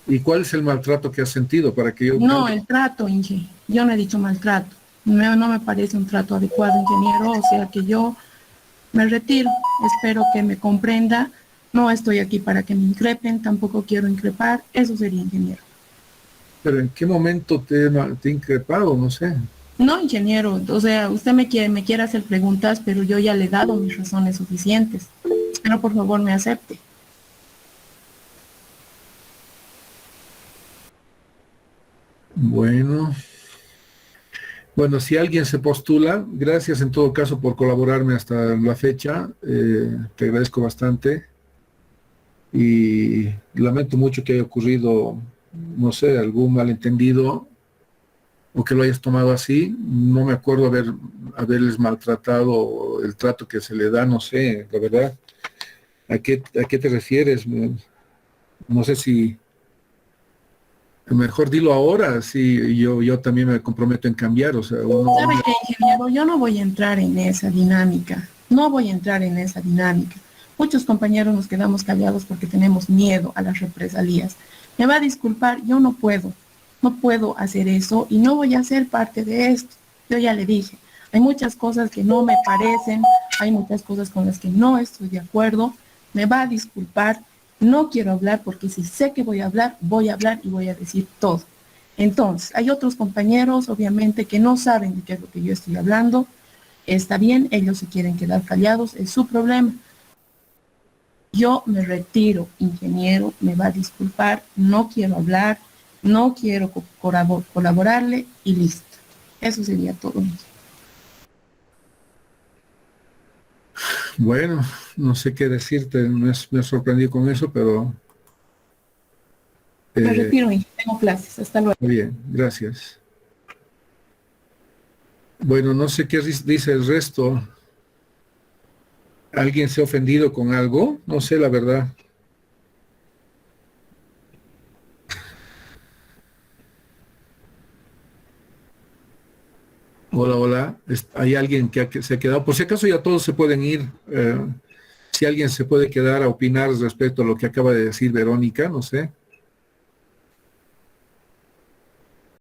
¿Y cuál es el maltrato que has sentido para que yo... No, el trato, Inge. Yo no he dicho maltrato. No me parece un trato adecuado, ingeniero. O sea que yo me retiro. Espero que me comprenda. No estoy aquí para que me increpen. Tampoco quiero increpar. Eso sería, ingeniero. ¿Pero en qué momento te he increpado? No sé. No, ingeniero. O sea, usted me quiere hacer preguntas, pero yo ya le he dado mis razones suficientes. Espero, por favor, me acepte. Bueno, si alguien se postula, gracias en todo caso por colaborarme hasta la fecha, te agradezco bastante y lamento mucho que haya ocurrido, no sé, algún malentendido o que lo hayas tomado así. No me acuerdo haberles maltratado el trato que se le da, no sé, la verdad. ¿A qué te refieres? No sé si... Mejor dilo ahora, sí, yo también me comprometo en cambiar, o sea... ¿Sabe qué, ingeniero? Yo no voy a entrar en esa dinámica, Muchos compañeros nos quedamos callados porque tenemos miedo a las represalias. Me va a disculpar, yo no puedo hacer eso y no voy a ser parte de esto. Yo ya le dije, hay muchas cosas que no me parecen, hay muchas cosas con las que no estoy de acuerdo, me va a disculpar, no quiero hablar porque si sé que voy a hablar y voy a decir todo. Entonces, hay otros compañeros, obviamente, que no saben de qué es lo que yo estoy hablando. Está bien, ellos se quieren quedar callados, es su problema. Yo me retiro, ingeniero, me va a disculpar, no quiero hablar, no quiero colaborarle y listo. Eso sería todo. Bueno, no sé qué decirte, me sorprendí con eso, pero... Me retiro, tengo clases, hasta luego. Bien, gracias. Bueno, no sé qué dice el resto. ¿Alguien se ha ofendido con algo? No sé, la verdad. Hola, hola. ¿Hay alguien que se ha quedado? Por si acaso ya todos se pueden ir. Si alguien se puede quedar a opinar respecto a lo que acaba de decir Verónica, no sé.